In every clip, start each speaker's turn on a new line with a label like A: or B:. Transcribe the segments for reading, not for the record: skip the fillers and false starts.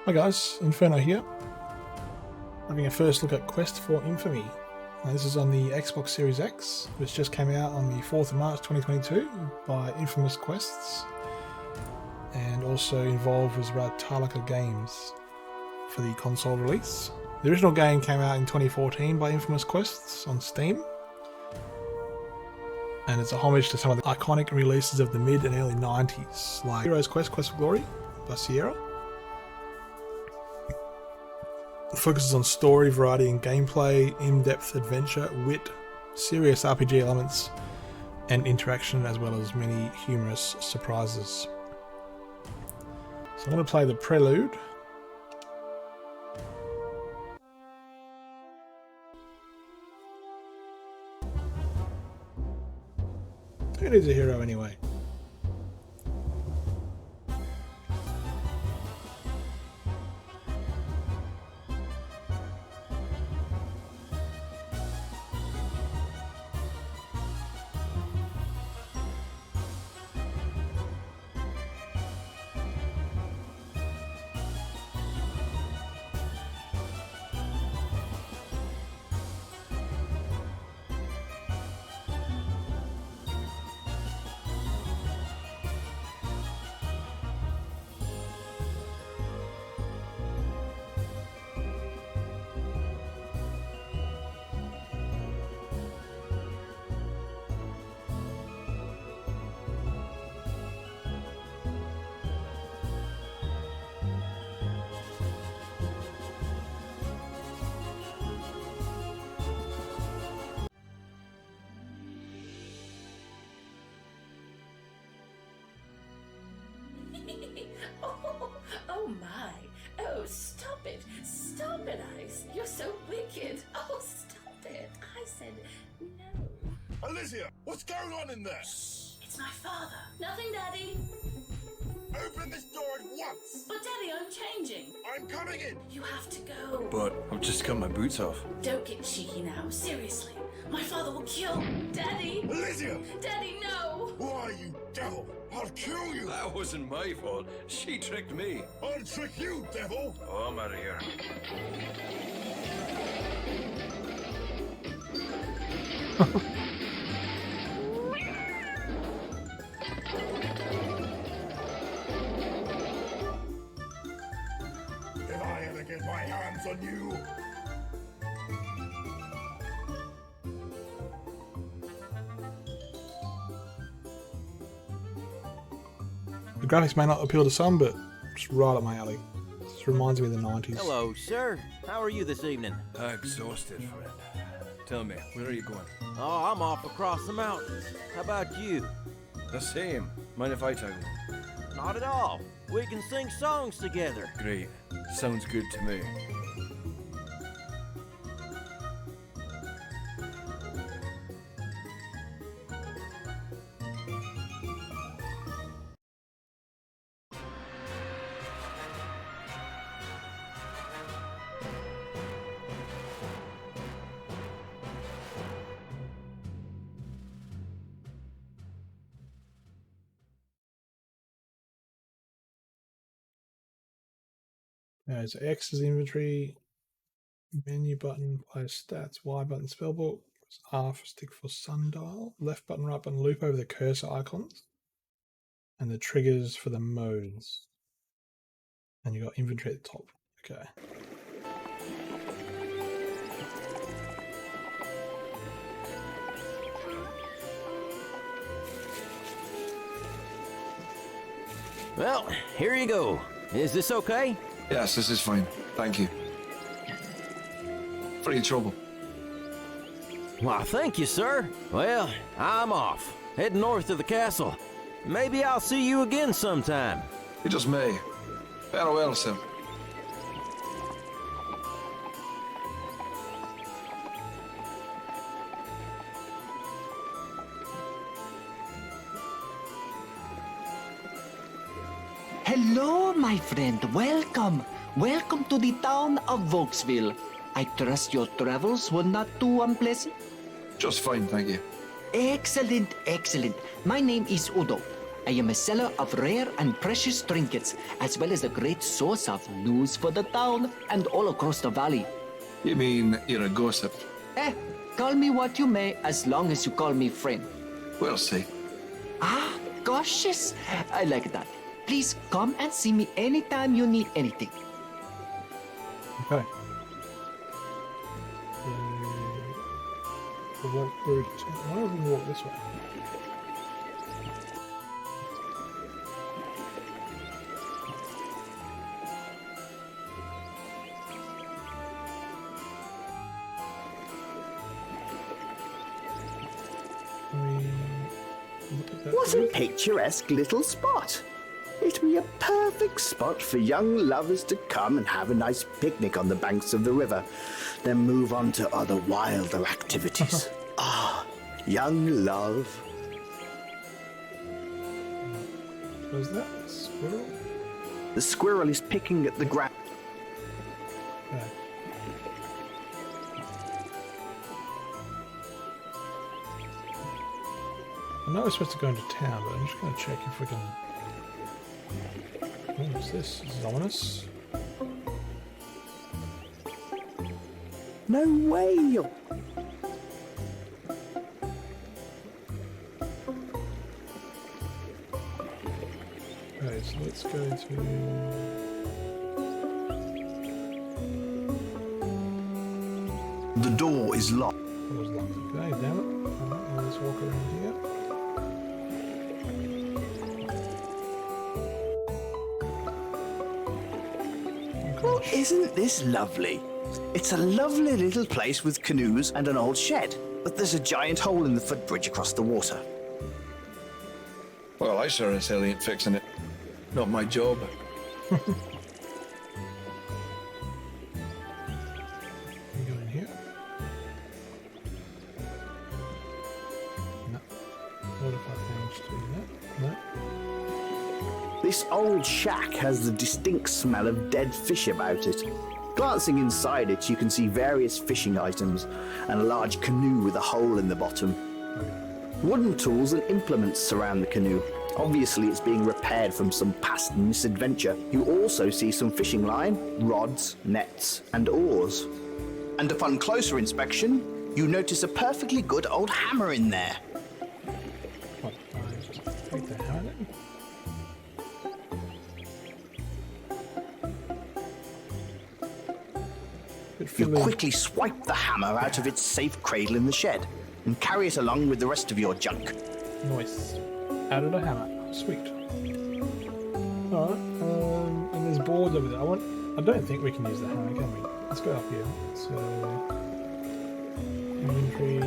A: Hi guys, Inferno here. Having a first look at Quest for Infamy. Now, this is on the Xbox Series X, which just came out on the 4th of March 2022 by Infamous Quests, and also involved was Ratalika Games for the console release. The original game came out in 2014 by Infamous Quests on Steam, and it's a homage to some of the iconic releases of the mid and early 90s, like Heroes Quest, Quest for Glory by Sierra. It focuses on story, variety and gameplay, in-depth adventure, wit, serious RPG elements, and interaction, as well as many humorous surprises. So I'm going to play the prelude. Who needs a hero anyway?
B: Oh my! Oh, stop it! Stop it, Ice! You're so wicked! Oh, stop it! I said no.
C: Alicia, what's going on in there?
B: It's my father. Nothing, Daddy.
C: Open this door at once!
B: But Daddy, I'm changing.
C: I'm coming in!
B: You have to go.
D: But I've just got my boots off.
B: Don't get cheeky now. Seriously. My father will kill... Daddy!
C: Alicia!
B: Daddy, no!
C: Why, you devil! I'll kill you!
D: That wasn't my fault. She tricked me.
C: I'll trick you, devil!
D: Oh, I'm out of here.
C: If I ever get my hands on you...
A: The graphics may not appeal to some, but it's right up my alley. This reminds me of the 90s.
E: Hello, sir. How are you this evening?
D: Exhausted, friend. Tell me, where are you going?
E: Oh, I'm off across the mountains. How about you?
D: The same. Mind if I tag along?
E: Not at all. We can sing songs together.
D: Great. Sounds good to me.
A: So X is inventory, menu button, player stats, Y button spellbook, R for stick for sundial, left button, right button, loop over the cursor icons, and the triggers for the modes. And you got inventory at the top. Okay.
E: Well, here you go. Is this okay?
F: Yes, this is fine. Thank you. For your trouble.
E: Why, thank you, sir. Well, I'm off. Heading north of the castle. Maybe I'll see you again sometime.
F: You just may. Farewell, sir.
G: Hello, my friend. Welcome. Welcome to the town of Vokesville. I trust your travels were not too unpleasant.
F: Just fine, thank you.
G: Excellent, excellent. My name is Udo. I am a seller of rare and precious trinkets, as well as a great source of news for the town and all across the valley.
F: You mean you're a gossip?
G: Call me what you may, as long as you call me friend.
F: We'll see.
G: Ah, cautious. I like that. Please come and see me anytime you need anything.
A: Okay. We'll walk through. Why don't we walk this way?
H: What a picturesque little spot. It'd be a perfect spot for young lovers to come and have a nice picnic on the banks of the river, then move on to other wilder activities. Young love.
A: Was that a squirrel?
H: The squirrel is picking at the ground.
A: Okay. I know we're supposed to go into town, but I'm just going to check if we can... What is this? This is ominous.
H: No way you're...
A: Okay, so let's go to...
H: The door is locked.
A: That was locked. Okay, damn it. Alright, let's walk around here.
H: Isn't this lovely? It's a lovely little place with canoes and an old shed, but there's a giant hole in the footbridge across the water.
F: Well, I sure as hell ain't fixing it. Not my job.
A: Can we go in here? No. What if I manage to do that? No.
H: This old shack has the distinct smell of dead fish about it. Glancing inside it, you can see various fishing items and a large canoe with a hole in the bottom. Wooden tools and implements surround the canoe. Obviously, it's being repaired from some past misadventure. You also see some fishing line, rods, nets, and oars. And upon closer inspection, you notice a perfectly good old hammer in there.
A: What? I just take the hammer then?
H: You quickly swipe the hammer out of its safe cradle in the shed and carry it along with the rest of your junk.
A: Nice. Out of the hammer. Sweet. Alright, and there's boards over there. I don't think we can use the hammer, can we? Let's go up here. So, inventory,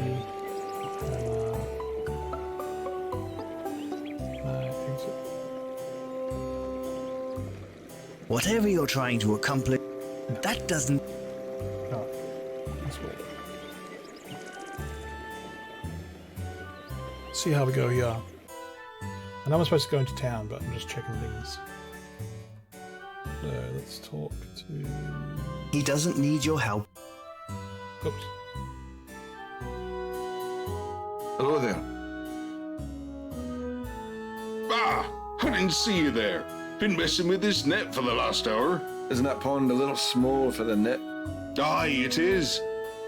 A: exit.
H: Whatever you're trying to accomplish, that doesn't...
A: Alright, let's walk. See how we go here. I know I'm supposed to go into town, but I'm just checking things. So let's talk to...
H: He doesn't need your help.
A: Oops.
F: Hello there.
C: Ah! I didn't see you there. Been messing with this net for the last hour.
F: Isn't that pond a little small for the net?
C: Aye, it is.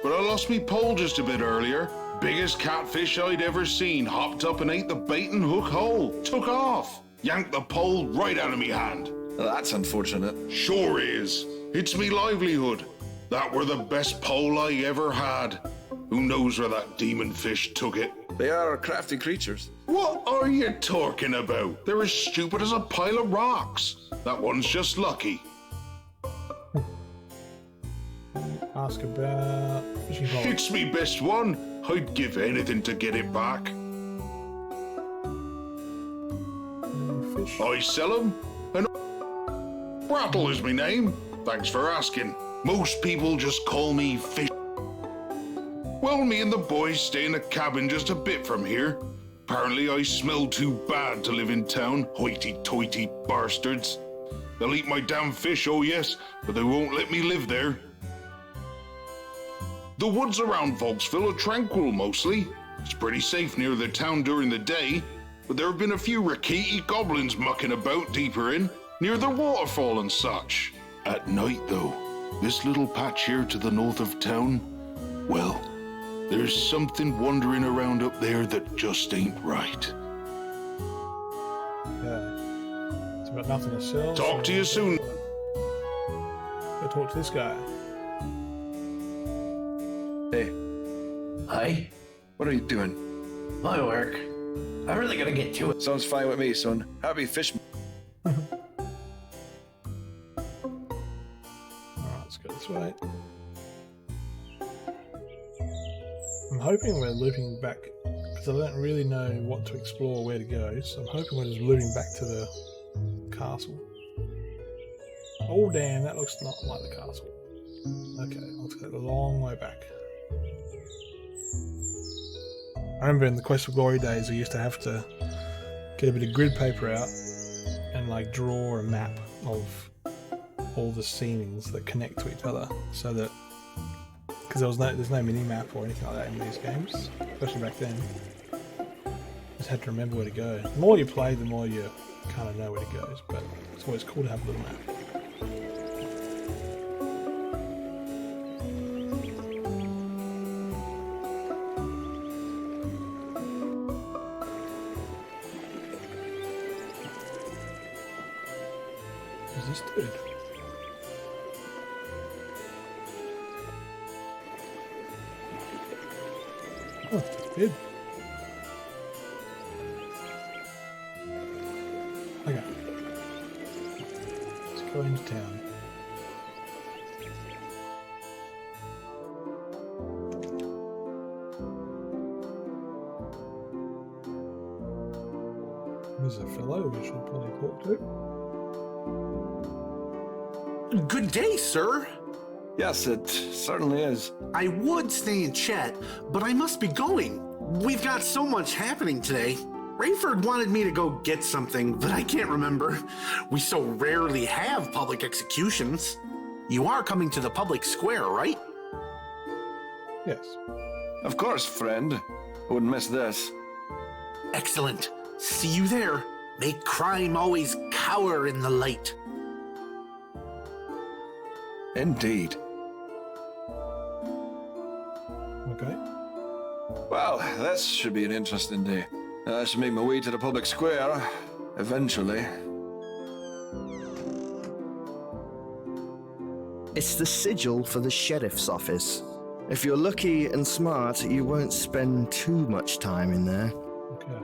C: But I lost me pole just a bit earlier. Biggest catfish I'd ever seen hopped up and ate the bait and hook hole. Took off. Yanked the pole right out of me hand.
F: Well, that's unfortunate.
C: Sure is. It's me livelihood. That were the best pole I ever had. Who knows where that demon fish took it?
F: They are crafty creatures.
C: What are you talking about? They're as stupid as a pile of rocks. That one's just lucky.
A: Ask about fishing pole.
C: It's me best one. I'd give anything to get it back.
A: Fish.
C: I sell 'em, and Rattle is my name. Thanks for asking. Most people just call me Fish. Well, me and the boys stay in a cabin just a bit from here. Apparently I smell too bad to live in town, hoity-toity bastards. They'll eat my damn fish, oh yes, but they won't let me live there. The woods around Volksville are tranquil mostly. It's pretty safe near the town during the day. but there have been a few Rakiti goblins mucking about deeper in, near the waterfall and such. At night, though, this little patch here to the north of town, well, there's something wandering around up there that just ain't right.
A: Yeah. It's about nothing to sell.
C: Talk to you soon.
A: Go talk to this guy.
F: Hey,
I: Hi,
F: what are you doing?
I: my work. I'm really gonna get to it.
F: Sounds fine with me, son. Happy fish.
A: Alright, let's go this way. I'm hoping we're looping back, because I don't really know what to explore, where to go, so I'm hoping we're just looping back to the castle. Oh damn, that looks not like the castle. Okay, let's go the long way back. I remember in the Quest of Glory days, I used to have to get a bit of grid paper out and like draw a map of all the scenes that connect to each other, so that, because there's no mini map or anything like that in these games, especially back then. Just had to remember where to go. The more you play, the more you kind of know where it goes, but it's always cool to have a little map. Who's this dude? Oh, it's big. Okay. Let's go into town. There's a fellow we should probably talk to.
J: Good day, sir.
F: Yes, it certainly is.
J: I would stay and chat, but I must be going. We've got so much happening today. Rayford wanted me to go get something, but I can't remember. We so rarely have public executions. You are coming to the public square, right?
A: Yes.
F: Of course, friend. I wouldn't miss this.
J: Excellent. See you there. Make crime always cower in the light.
F: Indeed.
A: Okay.
F: Well, this should be an interesting day. I should make my way to the public square, eventually.
H: It's the sigil for the sheriff's office. If you're lucky and smart, you won't spend too much time in there.
A: Okay.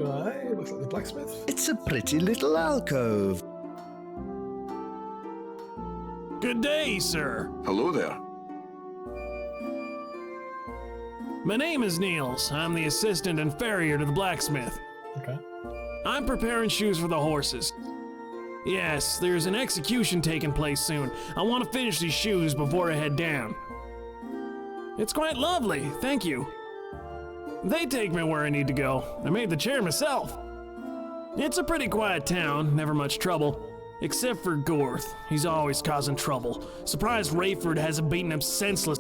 A: Guy, looks like the blacksmith.
H: It's a pretty little alcove.
K: Good day, sir.
F: Hello there.
K: My name is Niels. I'm the assistant and farrier to the blacksmith.
A: Okay.
K: I'm preparing shoes for the horses. Yes, there's an execution taking place soon. I want to finish these shoes before I head down. It's quite lovely, thank you. They take me where I need to go. I made the chair myself. It's a pretty quiet town, never much trouble. Except for Gorth. He's always causing trouble. Surprised Rayford hasn't beaten him senseless.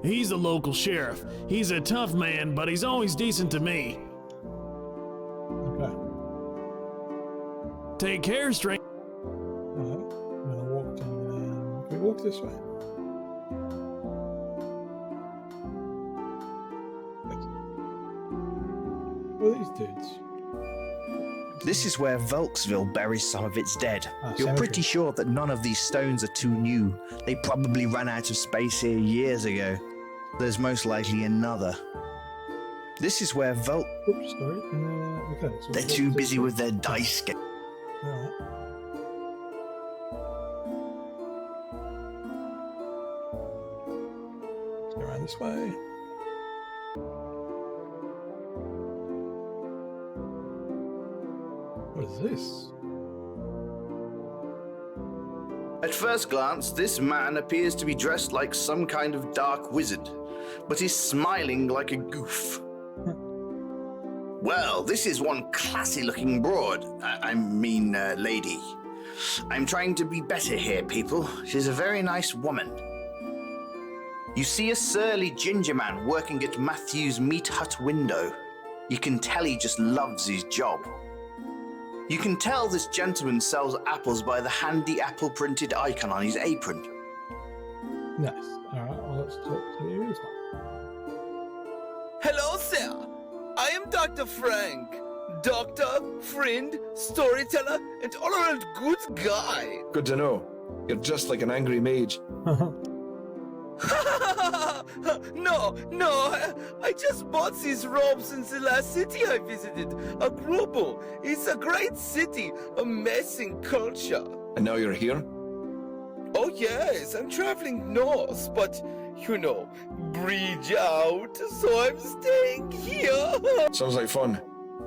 K: He's the local sheriff. He's a tough man, but he's always decent to me.
A: Okay.
K: Take care, stranger.
A: Alright. I'm gonna walk down. Can we walk this way? Thanks. Who are these dudes?
H: This is where Volksville buries some of its dead. You're
A: cemetery.
H: pretty sure that none of these stones are too new. They probably ran out of space here years ago. There's most likely another. This is where
A: Oops, sorry. Okay. So
H: They're too busy with their dice game.
A: Alright. Let's go around this way. What is this?
H: At first glance, this man appears to be dressed like some kind of dark wizard, but he's smiling like a goof. Well, this is one classy-looking broad. I mean, lady. I'm trying to be better here, people. She's a very nice woman. You see a surly ginger man working at Matthew's meat hut window. You can tell he just loves his job. You can tell this gentleman sells apples by the handy apple printed icon on his apron.
A: Nice. Alright, well, let's talk to you this one.
L: Hello, sir. I am Dr. Frank. Doctor, friend, storyteller, and all-around good guy.
F: Good to know. You're just like an angry mage.
L: No, I just bought these robes in the last city I visited, Agrubo. It's a great city, amazing culture.
F: And now you're here?
L: Oh yes, I'm traveling north, but, you know, bridge out, so I'm staying here.
F: Sounds like fun.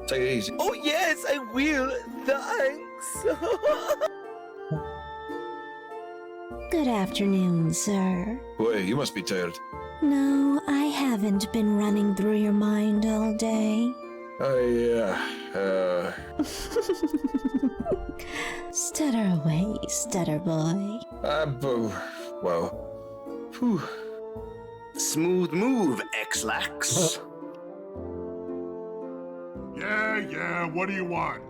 F: Take it easy.
L: Oh yes, I will, thanks.
M: Good afternoon, sir.
F: Boy, you must be tired.
M: No, I haven't been running through your mind all day. Stutter away, stutter boy.
F: Well. Whew.
H: Smooth move, X-Lax.
N: Yeah, what do you want?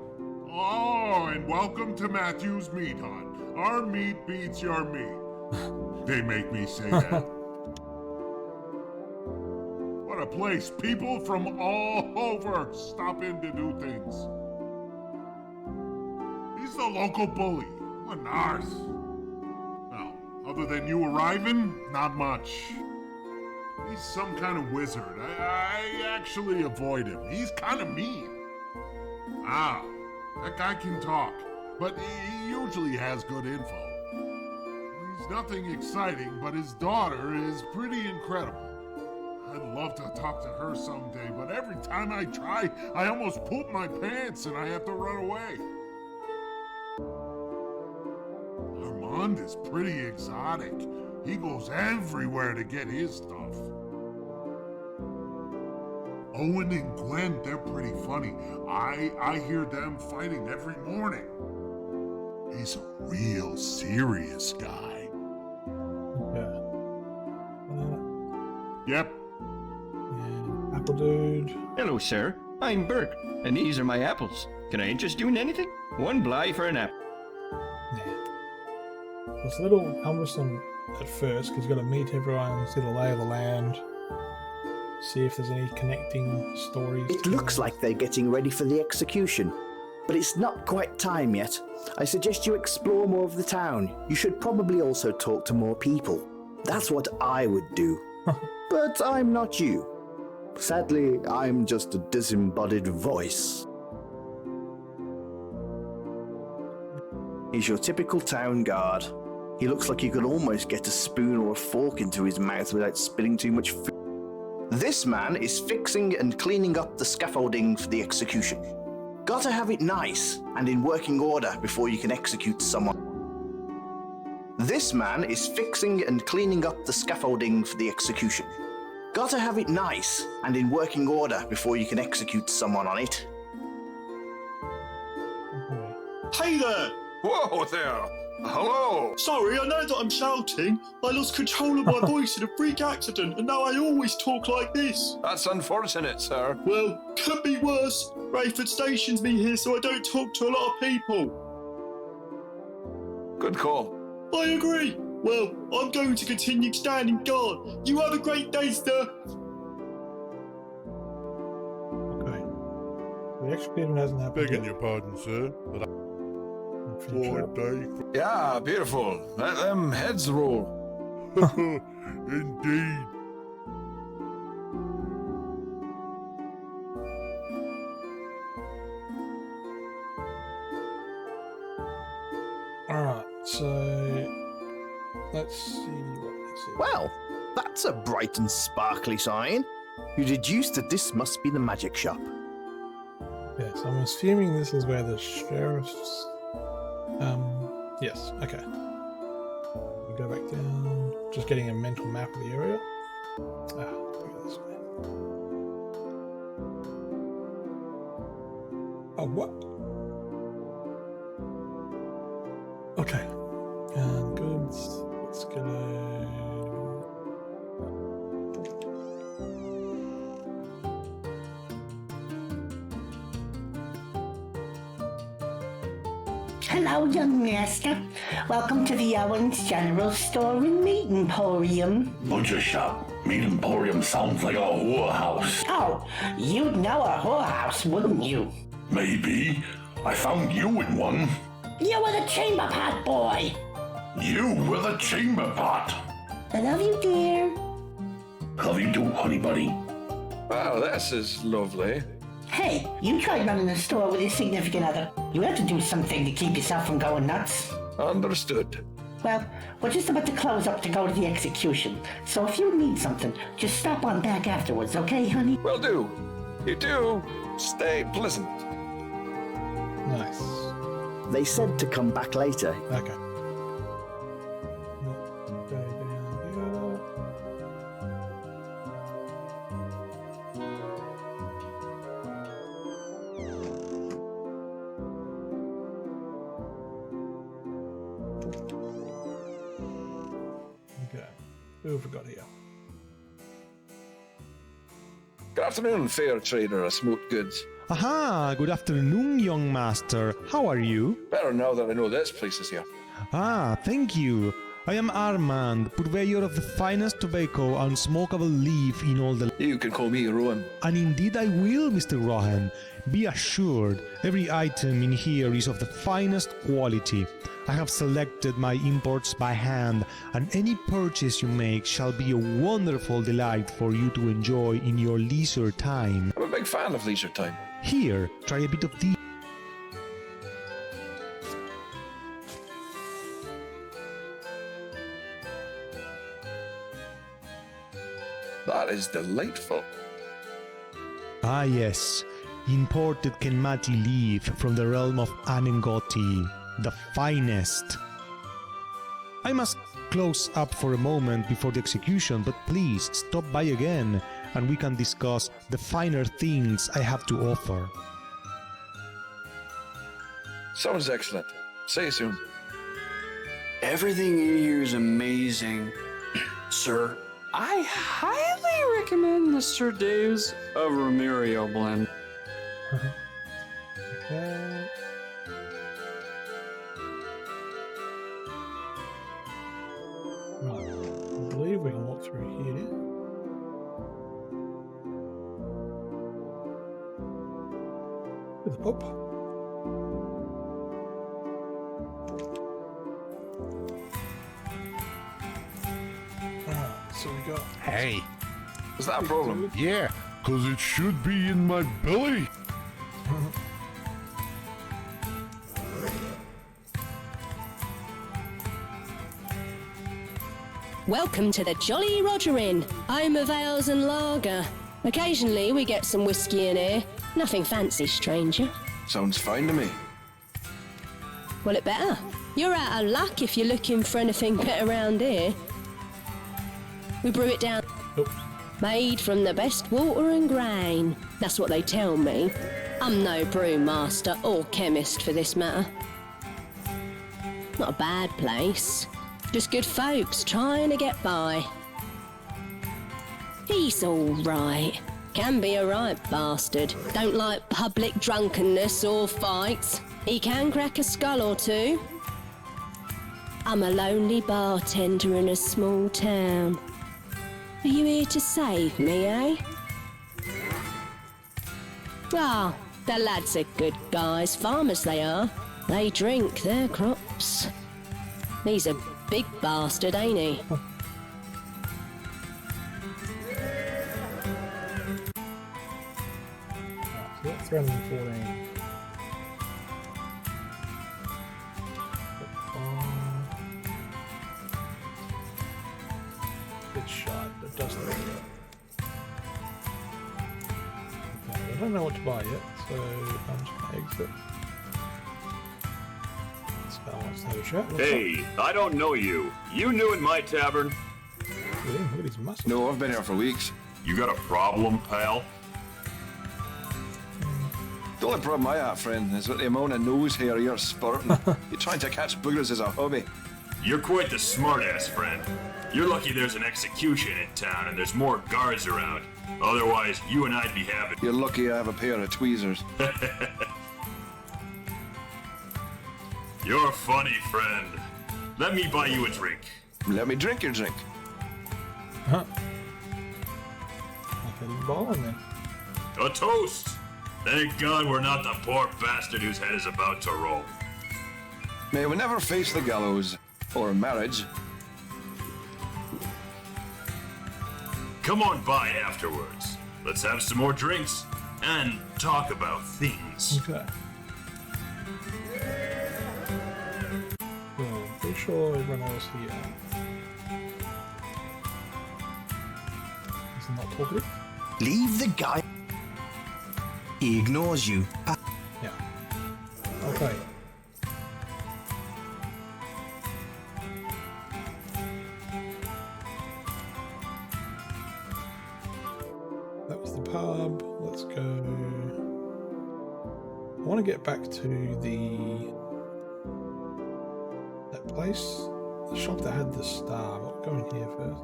N: Oh, and welcome to Matthew's Meat Hut. Our meat beats your meat. They make me say that. What a place. People from all over stop in to do things. He's the local bully. What an arse. Well, other than you arriving, not much. He's some kind of wizard. I actually avoid him. He's kind of mean. Ah, that guy can talk, but he usually has good info. He's nothing exciting, but his daughter is pretty incredible. I'd love to talk to her someday, but every time I try, I almost poop my pants and I have to run away. Armand is pretty exotic. He goes everywhere to get his stuff. Owen and Gwen, they're pretty funny. I hear them fighting every morning. He's a real serious guy.
A: Yeah.
N: Yep.
A: And Apple Dude.
I: Hello, sir. I'm Burke, and these are my apples. Can I interest you in anything? One bly for an apple.
A: Yeah. It's a little cumbersome at first because you've got to meet everyone, see the lay of the land, see if there's any connecting stories.
H: It looks like they're getting ready for the execution, but it's not quite time yet. I suggest you explore more of the town. You should probably also talk to more people. That's what I would do. But I'm not you. Sadly, I'm just a disembodied voice. He's your typical town guard. He looks like he could almost get a spoon or a fork into his mouth without spitting too much food. This man is fixing and cleaning up the scaffolding for the execution. Gotta have it nice and in working order before you can execute someone. This man is fixing and cleaning up the scaffolding for the execution. Gotta have it nice and in working order before you can execute someone on it.
O: Hey there!
F: Whoa there! Hello!
O: Sorry, I know that I'm shouting. I lost control of my voice in a freak accident, and now I always talk like this.
F: That's unfortunate, sir.
O: Well, could be worse. Rayford stations me here so I don't talk to a lot of people.
F: Good call.
O: I agree. Well, I'm going to continue standing guard. You have a great day, sir.
A: Okay. The execution hasn't happened.
N: Begging your pardon, sir, but
F: Yeah, beautiful. Let them heads roll.
N: Indeed.
A: Alright, so let's see what this is.
H: Well, that's a bright and sparkly sign. You deduce that this must be the magic shop.
A: Yes, I'm assuming this is where the sheriff's... yes, okay. We go back down, just getting a mental map of the area. Ah, we go this way. Oh, what? Okay. Goods. Let's go.
P: Hello, young master. Welcome to the Owens General Store and Meat Emporium.
Q: Butcher shop. Meat Emporium sounds like a whorehouse.
P: Oh, you'd know a whorehouse, wouldn't you?
Q: Maybe. I found you in one.
P: You were the chamber pot boy.
Q: You were the chamber pot.
P: I love you, dear.
Q: Love you too, honey bunny.
F: Wow, this is lovely.
P: Hey, you tried running the store with your significant other. You have to do something to keep yourself from going nuts.
F: Understood.
P: Well, we're just about to close up to go to the execution. So if you need something, just stop on back afterwards, okay, honey?
F: Will do. You do. Stay pleasant.
A: Nice.
H: They said to come back later.
A: Okay. Okay. Who have we got here?
F: Good afternoon, fair trader of smoked goods.
R: Aha, good afternoon, young master. How are you?
F: Better now that I know this place is here.
R: Ah, thank you. I am Armand, purveyor of the finest tobacco and smokable leaf in all the...
F: You can call me Rowan.
R: And indeed I will, Mr. Rohan. Be assured, every item in here is of the finest quality. I have selected my imports by hand, and any purchase you make shall be a wonderful delight for you to enjoy in your leisure time.
F: I'm a big fan of leisure time.
R: Here, try a bit of these.
F: That is delightful.
R: Ah yes, imported Kenmati leaf from the realm of Anengoti, the finest. I must close up for a moment before the execution, but please stop by again and we can discuss the finer things I have to offer.
F: Sounds excellent. See you soon.
S: Everything in here is amazing, sir. I highly recommend the Sir Dave's of Romerio blend.
A: Okay. Right, I believe we can walk through here. With the Pope. So we got...
N: Hey.
F: Is that a problem?
N: Yeah, because it should be in my belly.
T: Welcome to the Jolly Roger Inn. Home of ales and lager. Occasionally we get some whiskey in here. Nothing fancy, stranger.
F: Sounds fine to me.
T: Well, it better. You're out of luck if you're looking for anything better around here. We brew it down. Made from the best water and grain. That's what they tell me. I'm no brewmaster or chemist for this matter. Not a bad place. Just good folks trying to get by. He's all right. Can be a right bastard. Don't like public drunkenness or fights. He can crack a skull or two. I'm a lonely bartender in a small town. Are you here to save me, eh? Well, the lads are good guys, farmers they are. They drink their crops. He's a big bastard, ain't he?
A: So that's 314. It's shot, but does look good. Okay, I don't know what to buy yet, so I'm just going to exit. So let's have a chat. What's
U: Hey, I don't know you. You new in my tavern?
A: Look at his muscles.
F: No, I've been here for weeks.
U: You got a problem, pal?
F: The only problem I have, friend, is with the amount of nose hair you're sporting. You're trying to catch boogers as a hobby.
U: You're quite the smartass, friend. You're lucky there's an execution in town and there's more guards around. Otherwise, you and I'd be having...
F: You're lucky I have a pair of tweezers.
U: You're funny, friend. Let me buy you a drink.
F: Let me drink your drink.
A: Huh. I couldn't buy one then.
U: A toast! Thank God we're not the poor bastard whose head is about to roll.
F: May we never face the gallows or marriage.
U: Come on by afterwards. Let's have some more drinks and talk about things.
A: Okay. Well, I'm pretty sure everyone else here is not talkative.
B: Leave the guy. He ignores you.
A: Yeah. Okay. That was the pub. Let's go. I want to get back to that place, the shop that had the star. I'll go in here first.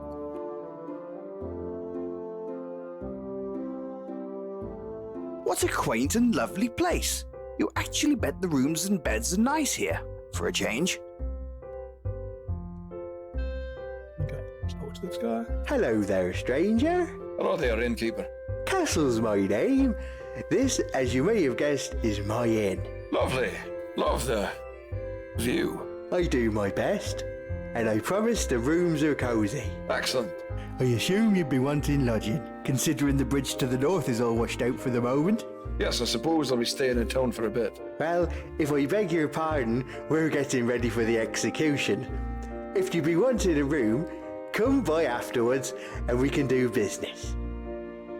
B: What a quaint and lovely place. You actually bet the rooms and beds are nice here, for a change.
A: Okay, let's talk to this guy.
V: Hello there, stranger.
F: Hello there, innkeeper.
V: Castle's my name. This, as you may have guessed, is my inn.
F: Lovely. Love the view.
V: I do my best, and I promise the rooms are cosy.
F: Excellent.
V: I assume you'd be wanting lodging, considering the bridge to the north is all washed out for the moment.
F: Yes, I suppose I'll be staying in town for a bit.
V: Well, if I beg your pardon, we're getting ready for the execution. If you'd be wanting a room, come by afterwards and we can do business.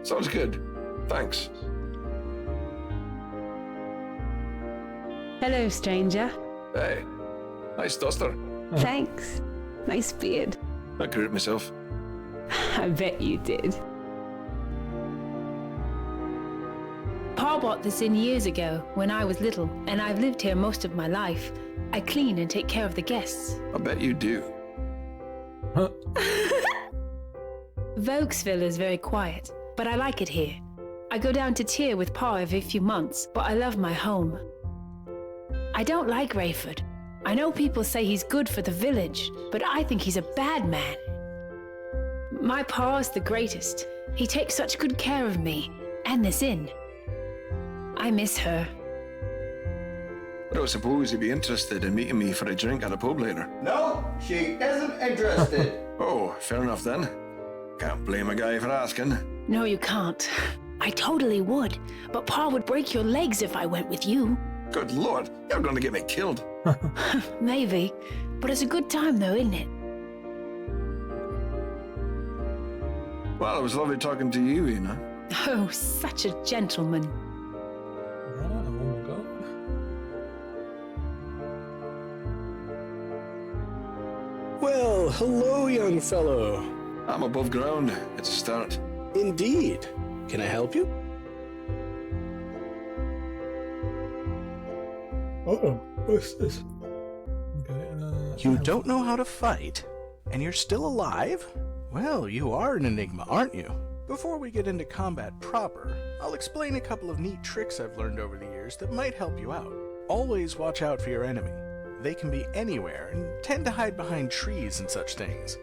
F: Sounds good. Thanks.
W: Hello, stranger.
F: Hey. Nice duster.
W: Thanks. Nice beard.
F: I grew it myself.
W: I bet you did.
X: Pa bought this inn years ago, when I was little, and I've lived here most of my life. I clean and take care of the guests.
F: I bet you do.
X: Vokesville is very quiet, but I like it here. I go down to Tyr with Pa every few months, but I love my home. I don't like Rayford. I know people say he's good for the village, but I think he's a bad man. My Pa's the greatest. He takes such good care of me, and this inn. I miss her.
F: I don't suppose you'd be interested in meeting me for a drink at a pub later.
V: No, she isn't interested.
F: Oh, fair enough then. Can't blame a guy for asking.
X: No, you can't. I totally would, but Pa would break your legs if I went with you.
F: Good lord, you're going to get me killed.
X: Maybe, but it's a good time though, isn't it?
F: Well, it was lovely talking to you, Ina.
X: Oh, such a gentleman.
Y: Well, hello, young fellow.
F: I'm above ground. It's a start.
Y: Indeed. Can I help you?
A: Uh-oh. What's this? Okay,
Y: You don't know how to fight, and you're still alive? Well, you are an enigma, aren't you? Before we get into combat proper, I'll explain a couple of neat tricks I've learned over the years that might help you out. Always watch out for your enemy. They can be anywhere and tend to hide behind trees and such things.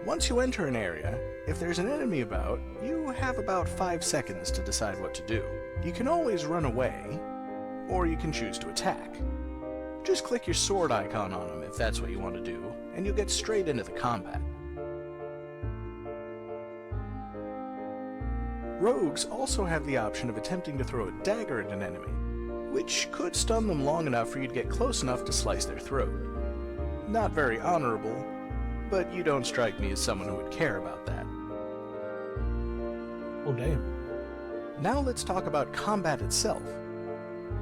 Y: Once you enter an area, if there's an enemy about, you have about 5 seconds to decide what to do. You can always run away, or you can choose to attack. Just click your sword icon on them if that's what you want to do, and you'll get straight into the combat. Rogues also have the option of attempting to throw a dagger at an enemy, which could stun them long enough for you to get close enough to slice their throat. Not very honorable, but you don't strike me as someone who would care about that.
A: Oh, damn.
Y: Now let's talk about combat itself.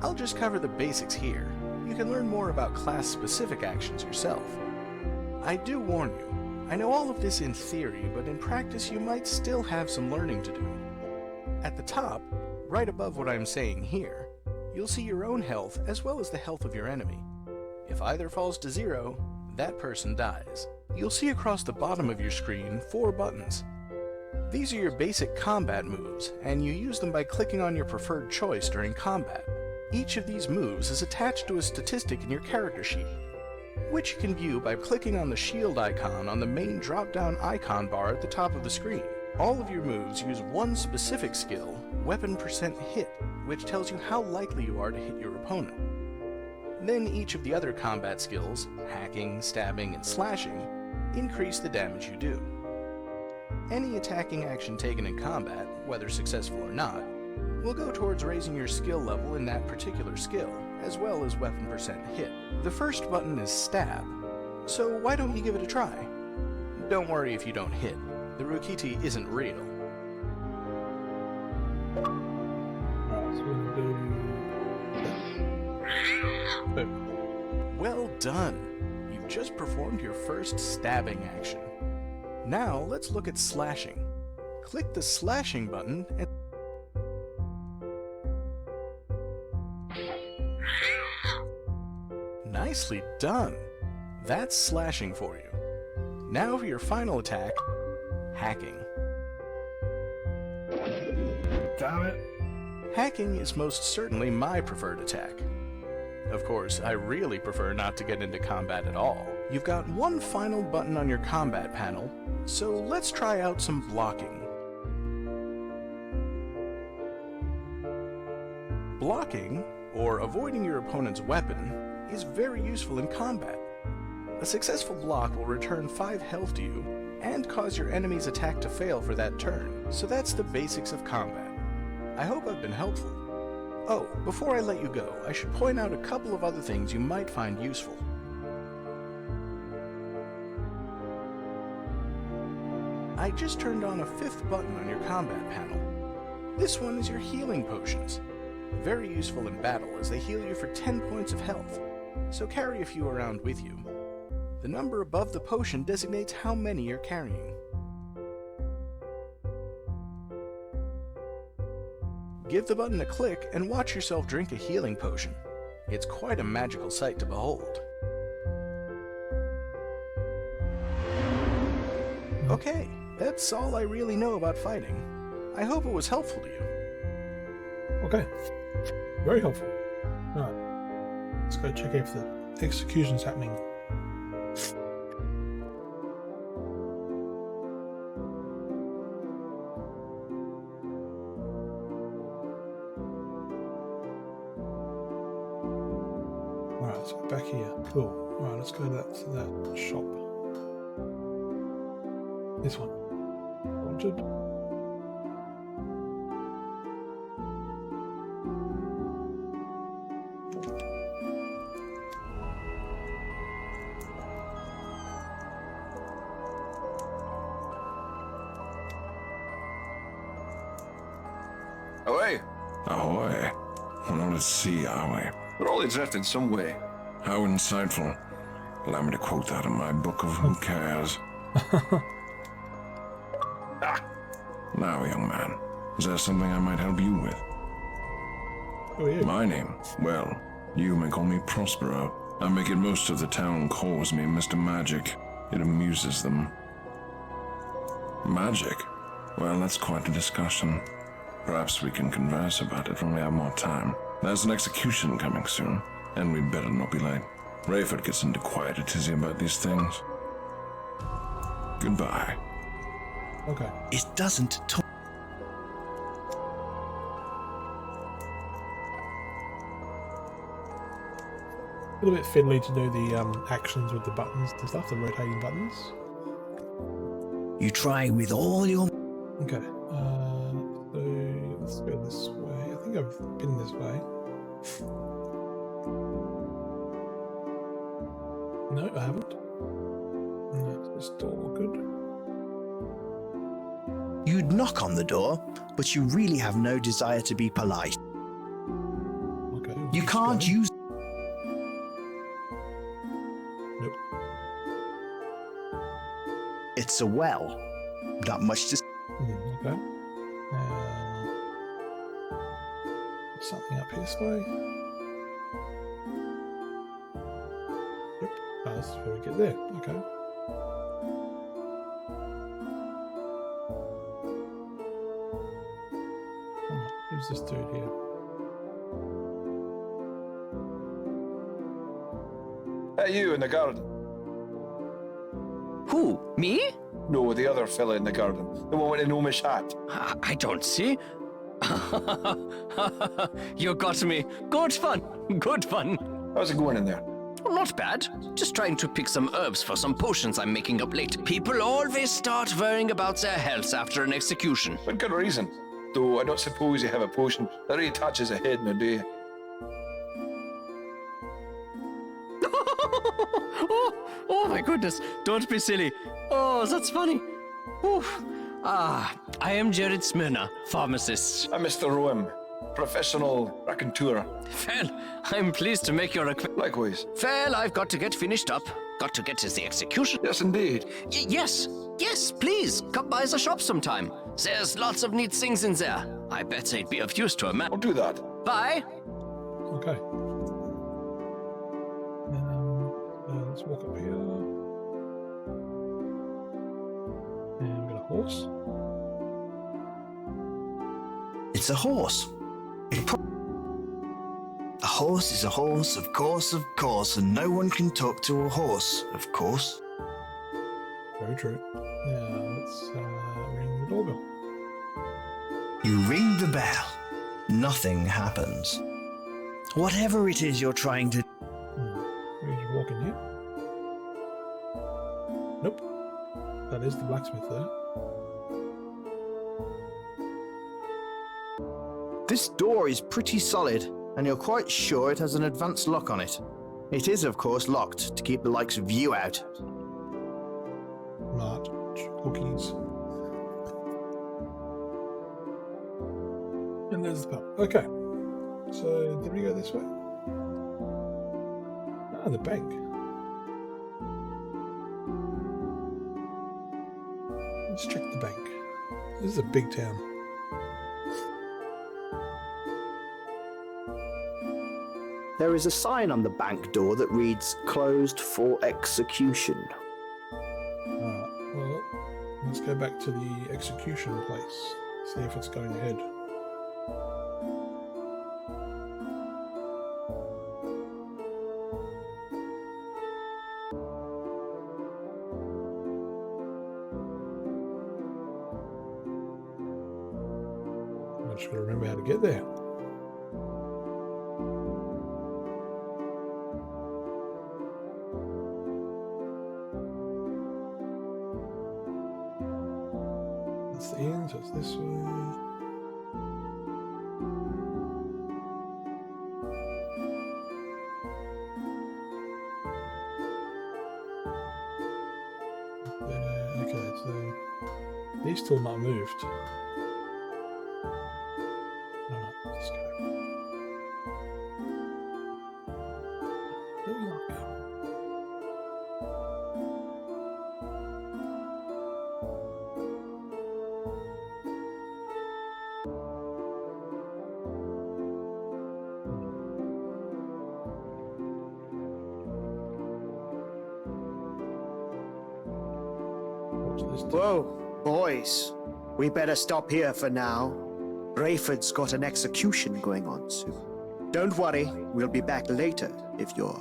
Y: I'll just cover the basics here. You can learn more about class-specific actions yourself. I do warn you, I know all of this in theory, but in practice you might still have some learning to do. At the top, right above what I'm saying here, you'll see your own health as well as the health of your enemy. If either falls to 0, that person dies. You'll see across the bottom of your screen 4 buttons. These are your basic combat moves, and you use them by clicking on your preferred choice during combat. Each of these moves is attached to a statistic in your character sheet, which you can view by clicking on the shield icon on the main drop-down icon bar at the top of the screen. All of your moves use one specific skill, weapon percent hit, which tells you how likely you are to hit your opponent. Then each of the other combat skills, hacking, stabbing, and slashing, increase the damage you do. Any attacking action taken in combat, whether successful or not, will go towards raising your skill level in that particular skill, as well as weapon percent hit. The first button is stab, so why don't you give it a try? Don't worry if you don't hit. The Rukiti isn't real. Well done! You've just performed your first stabbing action. Now let's look at slashing. Click the slashing button and nicely done! That's slashing for you. Now for your final attack, hacking.
A: Damn it.
Y: Hacking is most certainly my preferred attack. Of course, I really prefer not to get into combat at all. You've got one final button on your combat panel, so let's try out some blocking. Blocking, or avoiding your opponent's weapon, is very useful in combat. A successful block will return 5 health to you and cause your enemy's attack to fail for that turn, so that's the basics of combat. I hope I've been helpful. Oh, before I let you go, I should point out a couple of other things you might find useful. I just turned on a 5th button on your combat panel. This one is your healing potions. Very useful in battle as they heal you for 10 points of health, so carry a few around with you. The number above the potion designates how many you're carrying. Give the button a click and watch yourself drink a healing potion. It's quite a magical sight to behold. Okay, that's all I really know about fighting. I hope it was helpful to you.
A: Okay. Very helpful. Alright. Let's go check if the execution's happening. Alright, let's go back here. Cool. Alright, let's go to that shop. This one. Wanted.
F: Ahoy!
C: Ahoy. We're not at sea, are we?
F: We're all adrift in some way.
C: How insightful. Allow me to quote that in my book of Who Cares. Now, young man, is there something I might help you with?
A: Who are you?
C: My name? Well, you may call me Prospero. I make it most of the town calls me Mr. Magic. It amuses them. Magic? Well, that's quite a discussion. Perhaps we can converse about it when we have more time. There's an execution coming soon, and we'd better not be late. Rayford gets into quite a tizzy about these things. Goodbye.
A: Okay.
B: It doesn't talk.
A: A little bit fiddly to do the actions with the buttons and stuff, the rotating buttons.
B: You try with all your...
A: Okay. So let's go this way. I think I've been this way. No, I haven't. No, it's just all good.
B: You'd knock on the door, but you really have no desire to be polite.
A: Okay.
B: You can't use...
A: Nope.
B: It's a well. Not much to...
A: Okay. Something up this way. Yep. That's where we get there. Okay. Who's this dude here?
F: You in the garden.
D: Who? Me?
F: No, the other fella in the garden. The one with the gnomish hat.
D: I don't see. You got me. Good fun. Good fun.
F: How's it going in there?
D: Not bad. Just trying to pick some herbs for some potions I'm making up late. People always start worrying about their health after an execution.
F: With good reason. Though I don't suppose you have a potion that reattaches a head in a day.
D: Oh my goodness. Don't be silly. Oh, that's funny. Oof. I am Jared Smyrna, pharmacist.
F: I'm Mr. Roem, professional raconteur.
D: Well, I'm pleased to make your acquaintance.
F: Likewise.
D: Well, I've got to get finished up. Got to get to the execution.
F: Yes, indeed.
D: Yes, please. Come by the shop sometime. There's lots of neat things in there. I bet they'd be of use to a man.
F: I'll do that.
D: Bye.
A: Okay. Let's walk up here. And we've got a horse.
B: It's a horse. A horse is a horse, of course, and no one can talk to a horse, of course.
A: Very true. Now let's ring the doorbell.
B: You ring the bell. Nothing happens. Whatever it is you're trying to...
A: We just walk in here. Nope. That is the blacksmith there.
H: This door is pretty solid, and you're quite sure it has an advanced lock on it. It is, of course, locked to keep the likes of you out.
A: Not cookies. And there's the pub. Okay. So, did we go this way? Ah, the bank. Let's check the bank. This is a big town.
H: There is a sign on the bank door that reads, "Closed for execution."
A: Alright, well, let's go back to the execution place. See if it's going ahead. I just got to remember how to get there. That's the end, so it's this way. Okay, so these still not moved. Alright, let's go. Still not going.
E: Whoa, boys. We better stop here for now. Rayford's got an execution going on soon. Don't worry, we'll be back later if you're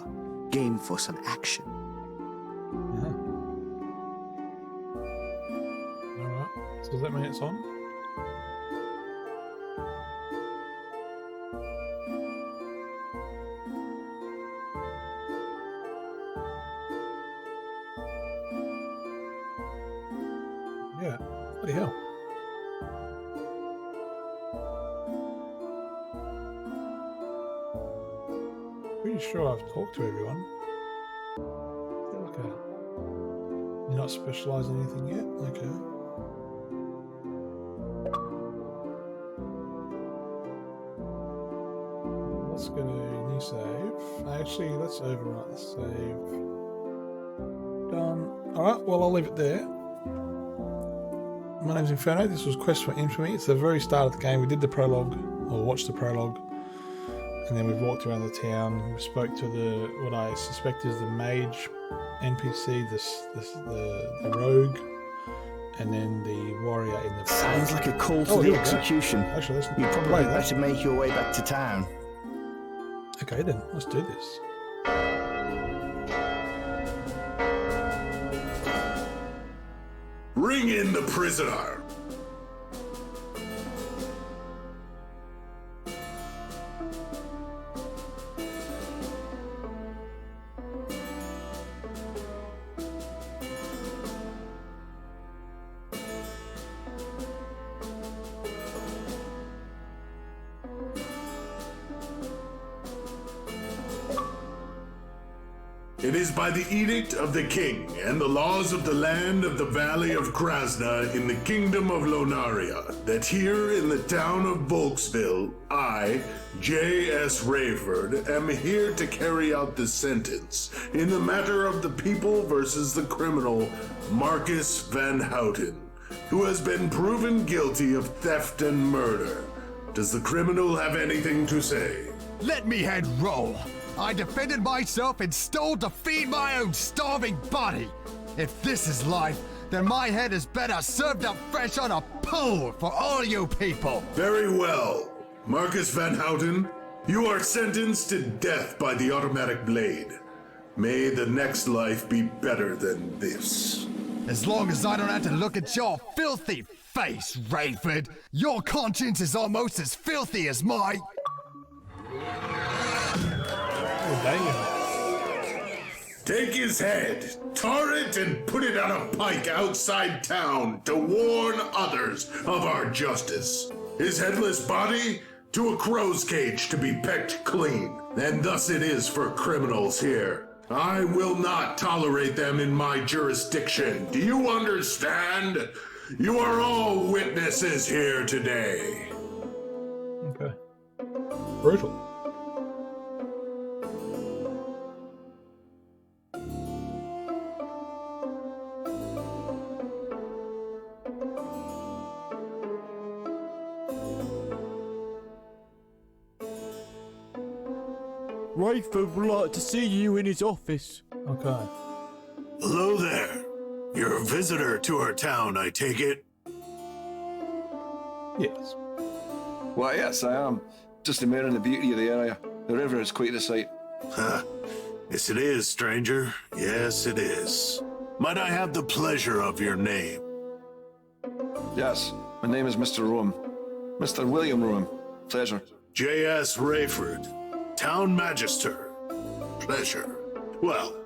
E: game for some action.
A: Alright, so does that mean it's on? Yeah, bloody hell. Pretty sure I've talked to everyone. Is that like a... You're not specialised in anything yet? Okay. Let's go to new save. Actually, let's overwrite the save. Done. Alright, well I'll leave it there. My name's Inferno. This was Quest for Infamy. It's the very start of the game. We did the prologue, or watched the prologue, and then we've walked around the town. We spoke to the what I suspect is the mage NPC, the rogue, and then the warrior in the.
H: Sounds like a call for the execution.
A: Actually, let's
H: You'd probably better make your way back to town.
A: Okay then, let's do this.
G: Bring in the prisoner. It is by the edict of the king and the laws of the land of the valley of Krasna in the kingdom of Lonaria that here in the town of Volksville, I, J.S. Rayford, am here to carry out the sentence in the matter of the people versus the criminal Marcus Van Houten, who has been proven guilty of theft and murder. Does the criminal have anything to say?
J: Let me head roll. I defended myself and stole to feed my own starving body. If this is life, then my head is better served up fresh on a pole for all you people.
G: Very well. Marcus Van Houten, you are sentenced to death by the automatic blade. May the next life be better than this.
J: As long as I don't have to look at your filthy face, Rayford. Your conscience is almost as filthy as my...
G: Take his head, tar it, and put it on a pike outside town to warn others of our justice. His headless body to a crow's cage to be pecked clean. And thus it is for criminals here. I will not tolerate them in my jurisdiction. Do you understand? You are all witnesses here today.
A: Okay. Brutal.
K: Rayford would like to see you in his office.
A: Okay.
G: Hello there. You're a visitor to our town, I take it?
A: Yes.
F: Why, yes, I am. Just admiring the beauty of the area. The river is quite a sight.
G: Huh. Yes, it is, stranger. Yes, it is. Might I have the pleasure of your name?
F: Yes, my name is Mr. Rome. Mr. William Rome. Pleasure.
G: J.S. Rayford, Town Magister. Pleasure. Well,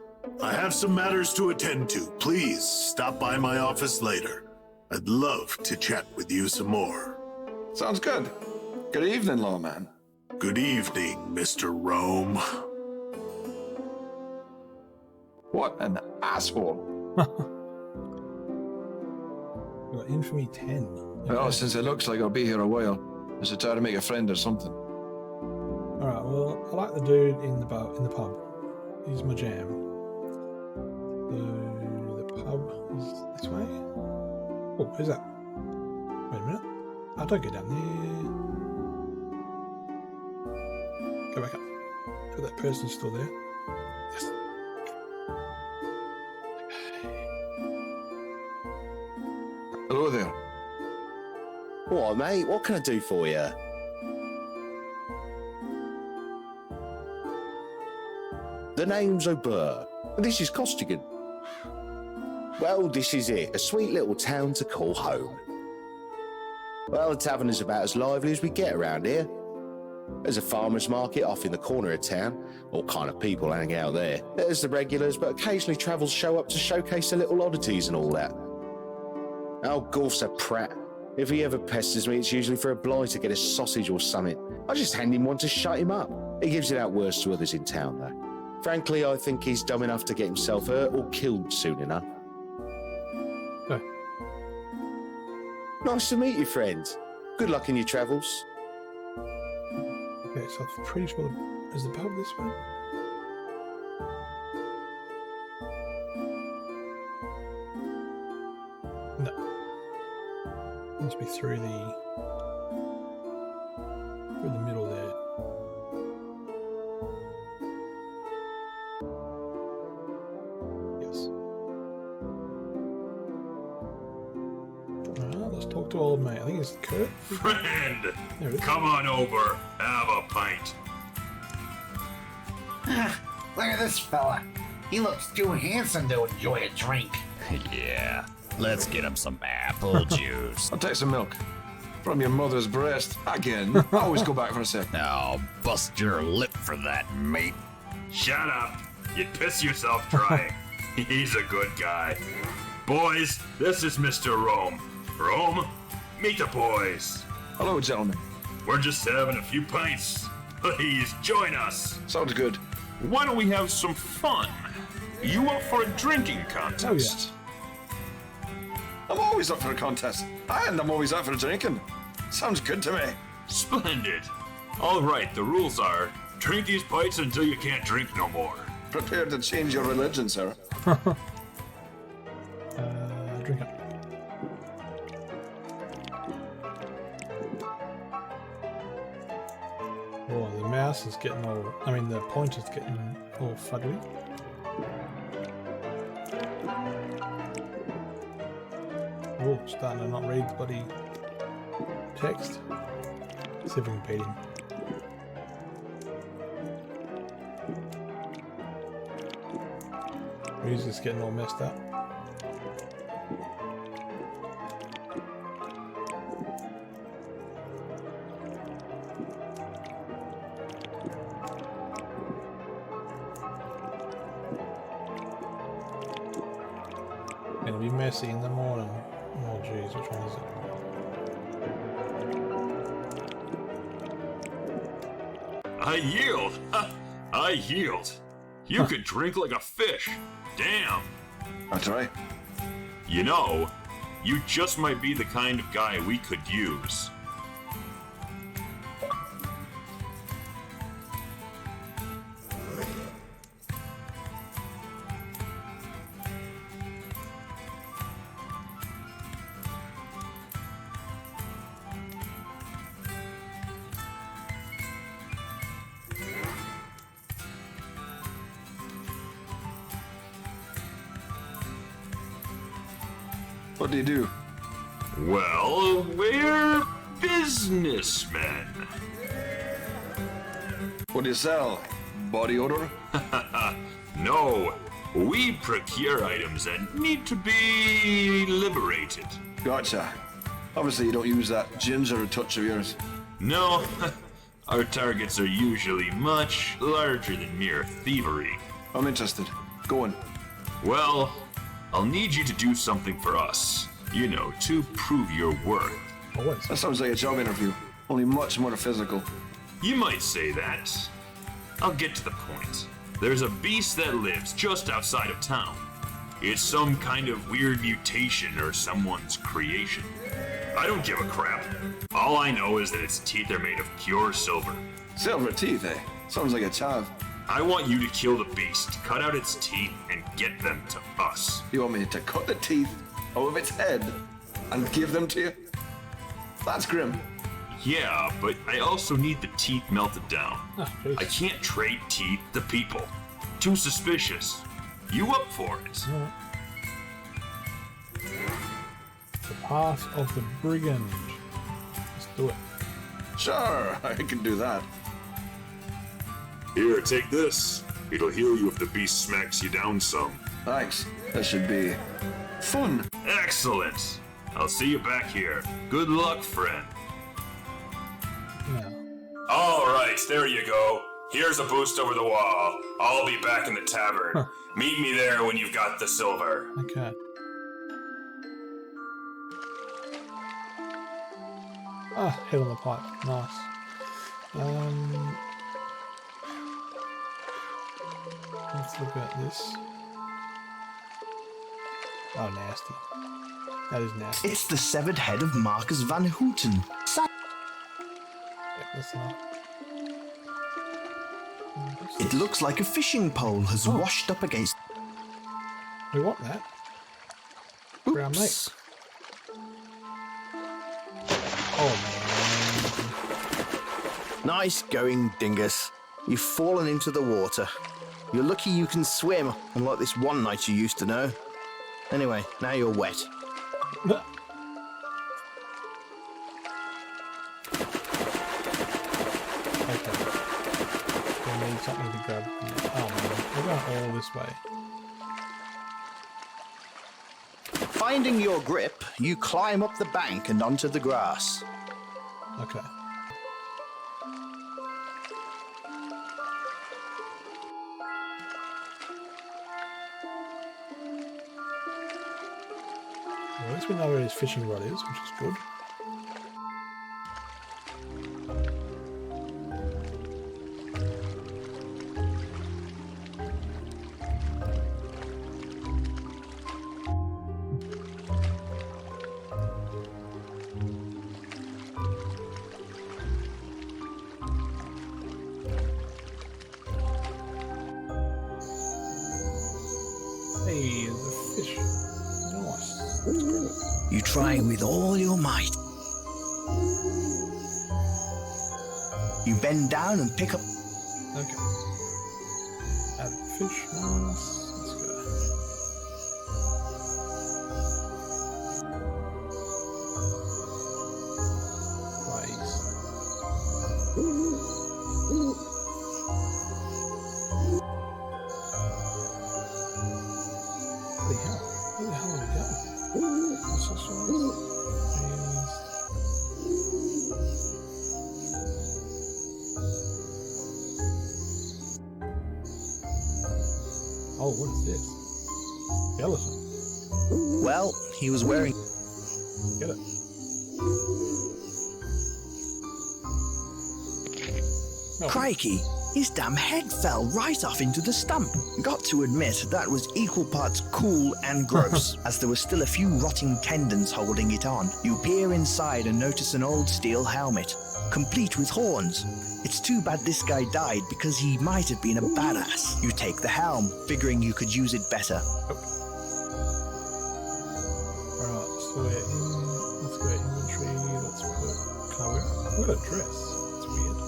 G: I have some matters to attend to. Please stop by my office later. I'd love to chat with you some more.
F: Sounds good. Good evening, lawman.
G: Good evening, Mr. Rome.
F: What an asshole.
A: We've got Infamy 10.
F: Well, since it looks like I'll be here a while, I should try to make a friend or something.
A: Alright, well, I like the dude in the pub. He's my jam. The pub is this way. Oh, who's that? Wait a minute. Oh, don't go down there. Go back up. So that person's still there. Yes.
F: Hello there.
L: What, mate? What can I do for you? The name's O'Burr. This is Costigan. Well, this is it. A sweet little town to call home. Well, the tavern is about as lively as we get around here. There's a farmer's market off in the corner of town. All kind of people hang out there. There's the regulars, but occasionally travellers show up to showcase their little oddities and all that. Oh, Golf's a prat. If he ever pesters me, it's usually for a blight to get a sausage or something. I just hand him one to shut him up. He gives it out worse to others in town, though. Frankly, I think he's dumb enough to get himself hurt or killed soon enough.
A: Oh.
L: Nice to meet you, friend. Good luck in your travels.
A: Okay, so I'm pretty sure is the pub this way? No. Must be through the middle there. Yes. Alright, let's talk to old mate. I think it's Kurt.
U: Friend,
A: There it is.
U: come on over. Have a pint.
M: Look at this fella. He looks too handsome to enjoy a drink.
U: Yeah.
I: Let's get him some apple juice.
F: I'll take some milk. From your mother's breast. Again. Always go back for a sec.
I: Now, bust your lip for that, mate.
U: Shut up. You'd piss yourself trying. He's a good guy. Boys, this is Mr. Rome. Rome, meet the boys.
F: Hello, gentlemen.
U: We're just having a few pints. Please join us.
F: Sounds good.
U: Why don't we have some fun? You up for a drinking contest?
F: I'm always up for a contest. And I'm always up for drinking. Sounds good to me.
U: Splendid. All right, the rules are, drink these pints until you can't drink no more.
F: Prepared to change your religion, sir.
A: Drink it. Oh, the mouse is getting all... I mean, the pointer's getting all fuddly. Oh, starting to not read the bloody text. Let's see if we can beat him. Music's getting all messed up. Gonna be messy in the morning. Oh jeez, which one is it?
U: I yield. I yield. You could drink like a fish. Damn.
F: I'll try.
U: You know, you just might be the kind of guy we could use.
F: What do you do?
U: Well, we're businessmen.
F: What do you sell? Body odor?
U: No, we procure items that need to be liberated.
F: Gotcha. Obviously you don't use that ginger touch of yours.
U: No, our targets are usually much larger than mere thievery.
F: I'm interested. Go on.
U: Well, I'll need you to do something for us. You know, to prove your worth.
F: That sounds like a job interview, only much more physical.
U: You might say that. I'll get to the point. There's a beast that lives just outside of town. It's some kind of weird mutation or someone's creation. I don't give a crap. All I know is that its teeth are made of pure silver.
F: Silver teeth, eh? Sounds like a chav.
U: I want you to kill the beast, cut out its teeth, and get them to us.
F: You want me to cut the teeth out of its head and give them to you? That's grim.
U: Yeah, but I also need the teeth melted down.
A: Oh,
U: I can't trade teeth to people. Too suspicious. You up for it?
A: The path of the brigand. Let's do it.
F: Sure, I can do that.
U: Here, take this. It'll heal you if the beast smacks you down some.
F: Thanks. That should be fun.
U: Excellent. I'll see you back here. Good luck, friend. All right, there you go. Here's a boost over the wall. I'll be back in the tavern. Meet me there when you've got the silver.
A: Okay. Ah, head on the pipe. Nice. Let's look at this. Oh, nasty. That is nasty.
H: It's the severed head of Marcus van Houten.
A: That's not.
H: It looks like a fishing pole has washed up against.
A: We want that. For our mates.
H: Oh man. Nice going, dingus. You've fallen into the water. You're lucky you can swim, unlike this one night you used to know. Anyway, now you're wet.
A: Something to grab. Oh man, we're going all this way.
B: Finding your grip, you climb up the bank and onto the grass.
A: Okay. Well, at least we know where his fishing rod is, which is good. Hey, there's a fish. Nice. Let's grab it.
B: You try with all your might. You bend down and pick up.
A: Okay. Add fish. Nice. Let's go. Holy hell. Where the hell are we going? What's this one? Oh, what is this? Skeleton.
B: Well, he was wearing.
A: Get it. No.
B: Crikey, his damn head fell right off into the stump. Got to admit, that was equal parts cool and gross, as there were still a few rotting tendons holding it on. You peer inside and notice an old steel helmet, complete with horns. It's too bad this guy died because he might have been a badass. You take the helm, figuring you could use it better.
A: Alright, so we're in. Let's go inventory. Let's put. Can I wear it? I've got a dress. That's weird.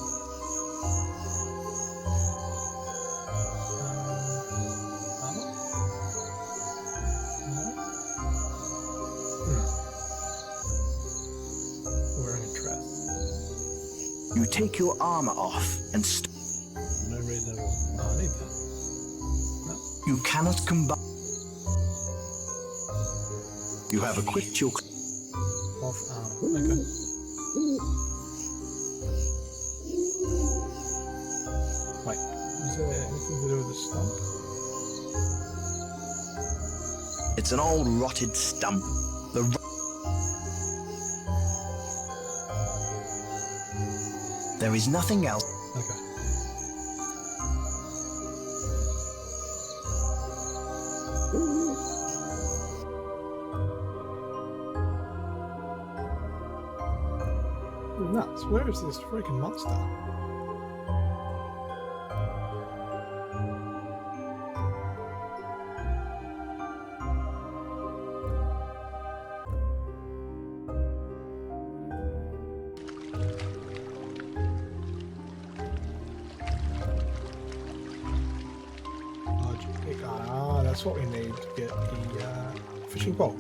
A: Armor? No? Wearing a dress.
B: You take your armor off and
A: No reason at all. No, I need that.
B: you cannot combine. You have equipped your.
A: Off armor. Okay. Wait, is there anything to do with the stump?
B: It's an old rotted stump. There is nothing else.
A: Okay. Nuts. Where is this freaking monster? Ah, that's what we need to get the fishing pole.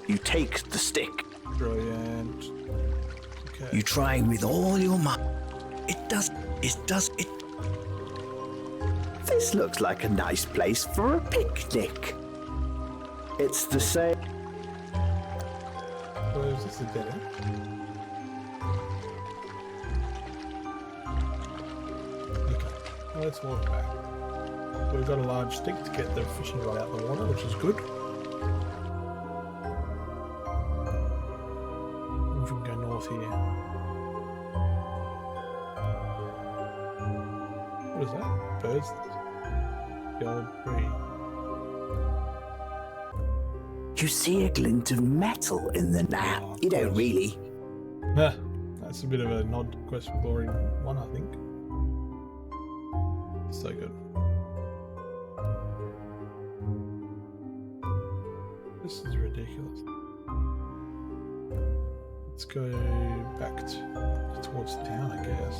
B: You take the stick.
A: Brilliant. Okay.
B: You try with all your might. It.
V: This looks like a nice place for a picnic. It's the same.
A: Where is this a dead end? Okay, let's walk back. We've got a large stick to get the fishing rod out of the water, which is good. We can go north here. What is that? Birds? The old tree.
V: You see a glint of metal in the night. You don't really.
A: Nah, that's a bit of a nod to Quest for Glory 1, I think. So good. This is ridiculous. Let's go back towards town, I guess.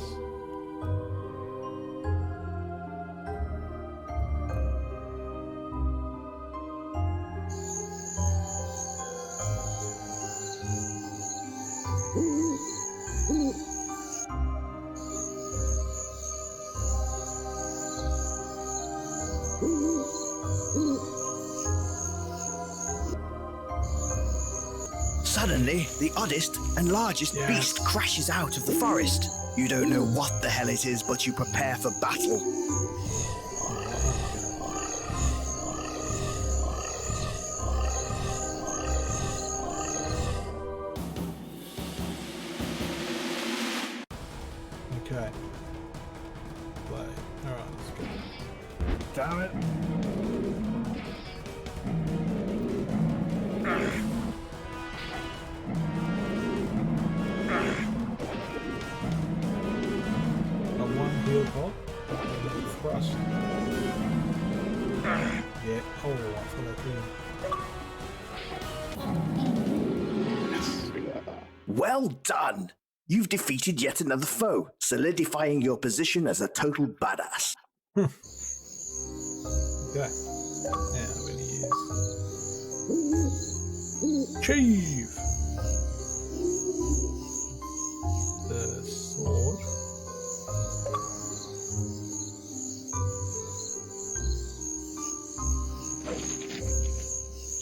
B: Suddenly, the oddest and largest beast crashes out of the forest. You don't know what the hell it is, but you prepare for battle.
A: Okay. Play. Alright, let's go.
C: Damn it.
A: Heal pod. Thrust. Yeah, hold it up for that thing.
B: Well done! You've defeated yet another foe, solidifying your position as a total badass.
A: Okay. Yeah, it really is. Achieve! The sword.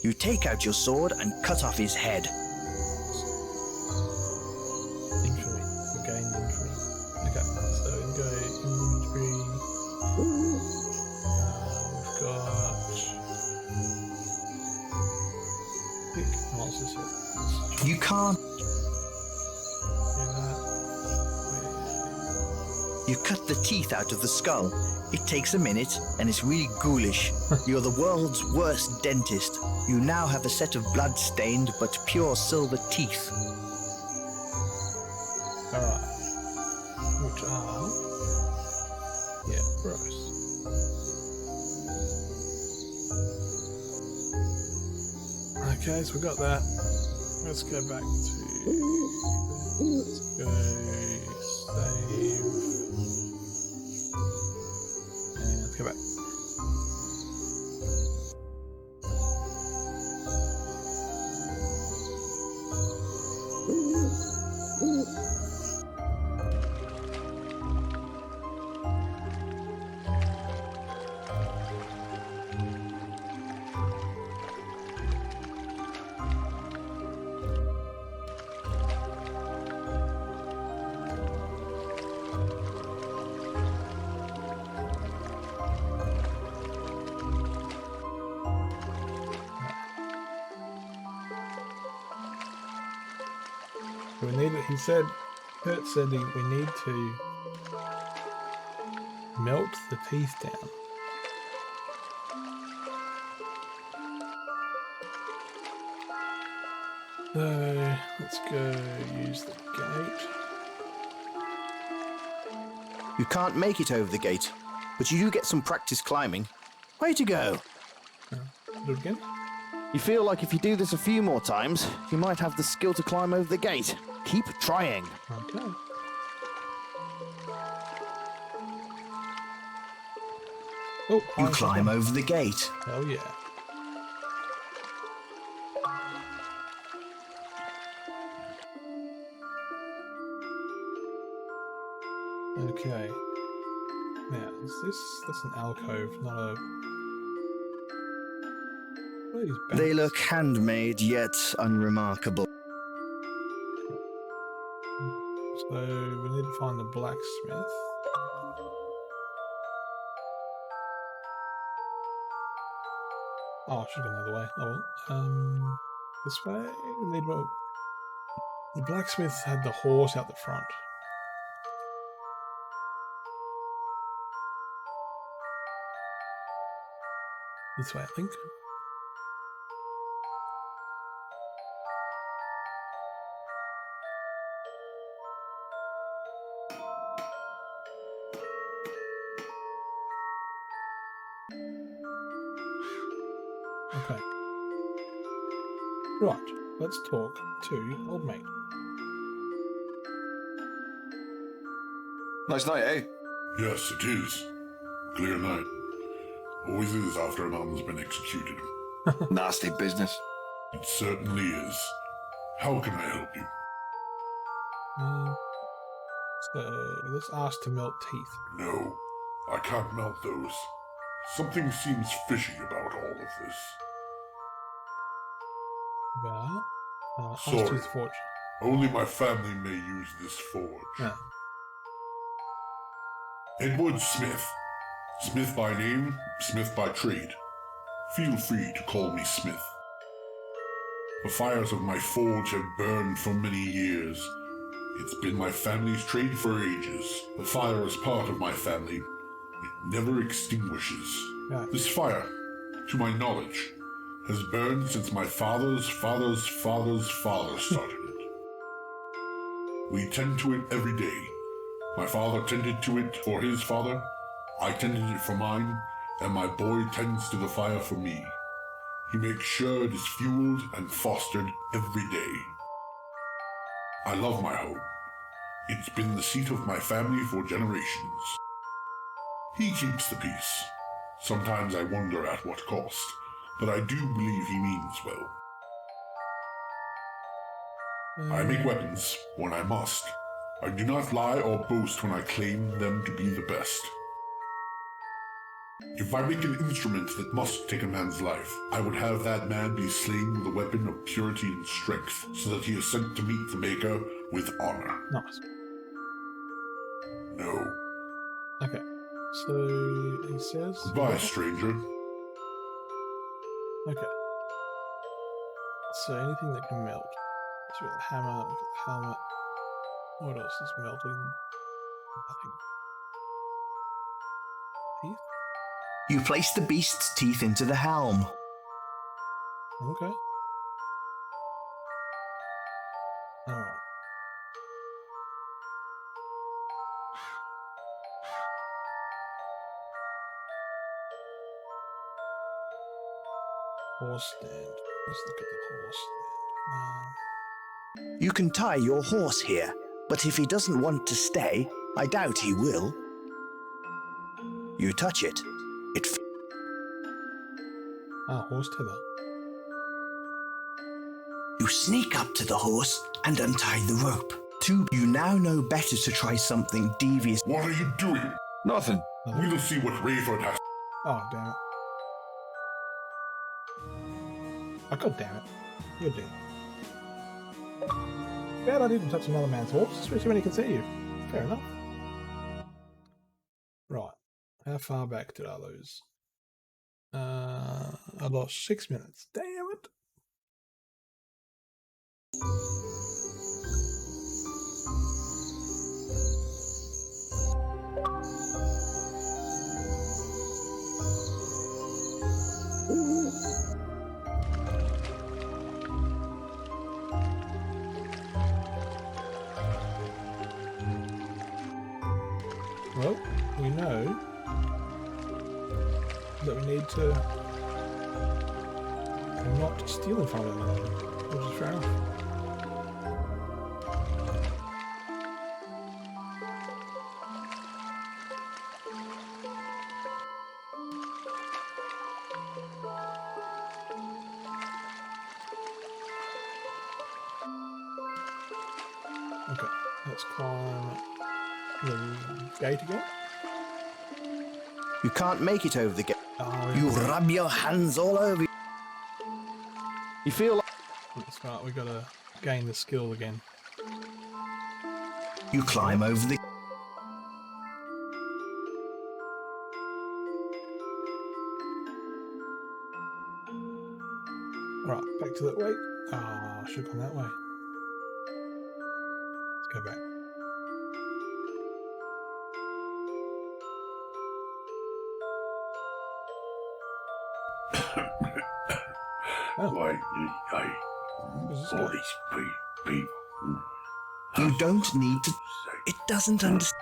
B: You take out your sword and cut off his head.
A: Infamy. Regain infamy. Okay, so we go inventory. We've got pick monsters here.
B: You can't. You cut the teeth out of the skull. It takes a minute, and it's really ghoulish. You're the world's worst dentist. You now have a set of blood-stained but pure silver teeth.
A: Alright. Which are... yeah, gross. Okay, so we got that. Let's go back to... let's go... save... and let's go back. We need, he said, Kurt said we need to melt the teeth down. So, let's go use the gate.
B: You can't make it over the gate, but you do get some practice climbing. Way to go!
A: Do it again?
B: You feel like if you do this a few more times, you might have the skill to climb over the gate. Keep trying.
A: Okay. Oh,
B: you climb over the gate.
A: Hell yeah. Okay. Now, is that's an alcove, not a... what are these banks?
B: They look handmade yet unremarkable.
A: So, we need to find the blacksmith. Oh, I should have gone the other way. Oh, well. This way? We need to... the blacksmith had the horse out the front. This way, I think. Okay. Right, let's talk to old mate.
F: Nice night, eh?
N: Yes, it is. Clear night. Always is after a man's been executed.
F: Nasty business.
N: It certainly is. How can I help you?
A: So, let's ask to melt teeth.
N: No, I can't melt those. Something seems fishy about all of this.
A: Well,
G: Sorry.
A: Tooth Forge.
G: Only my family may use this forge.
A: Yeah.
G: Edward Smith. Smith by name, Smith by trade. Feel free to call me Smith. The fires of my forge have burned for many years. It's been my family's trade for ages. The fire is part of my family. It never extinguishes.
A: Yeah.
G: This fire, to my knowledge, has burned since my father's father's father's father started it. We tend to it every day. My father tended to it for his father, I tended it for mine, and my boy tends to the fire for me. He makes sure it is fueled and fostered every day. I love my home. It's been the seat of my family for generations. He keeps the peace. Sometimes I wonder at what cost, but I do believe he means well. I make weapons when I must. I do not lie or boast when I claim them to be the best. If I make an instrument that must take a man's life, I would have that man be slain with a weapon of purity and strength, so that he is sent to meet the Maker with honor.
A: Nice.
G: No.
A: Okay. So he says.
G: Goodbye, stranger.
A: Okay. So anything that can melt. So we've got the hammer, we've got the helmet. What else is melting? Nothing. Teeth?
B: You place the beast's teeth into the helm.
A: Okay. Alright. Horse stand. Let's look at the horse stand.
B: You can tie your horse here, but if he doesn't want to stay, I doubt he will. You touch it.
A: Horse tether.
B: You sneak up to the horse and untie the rope. You now know better to try something devious.
G: What are you doing?
F: Nothing.
G: We'll see what Rayford has.
A: Oh, damn it. Oh, god damn it. You're dead. Bad I didn't touch another man's horse, especially when he can see you. Fair enough. Right. How far back did I lose? I lost 6 minutes. Damn it. Well, we know that we need to not steal in front of them, which is fair enough. Okay, let's climb the gate again.
B: You can't make it over the gate.
A: Oh,
B: You rub your hands all over. You feel like
A: that's right, we gotta gain the skill again.
B: you climb over the.
A: Alright, back to that way. Ah, I should have gone that way. Let's go back.
G: Why,
B: all these people. You don't need to. It doesn't understand.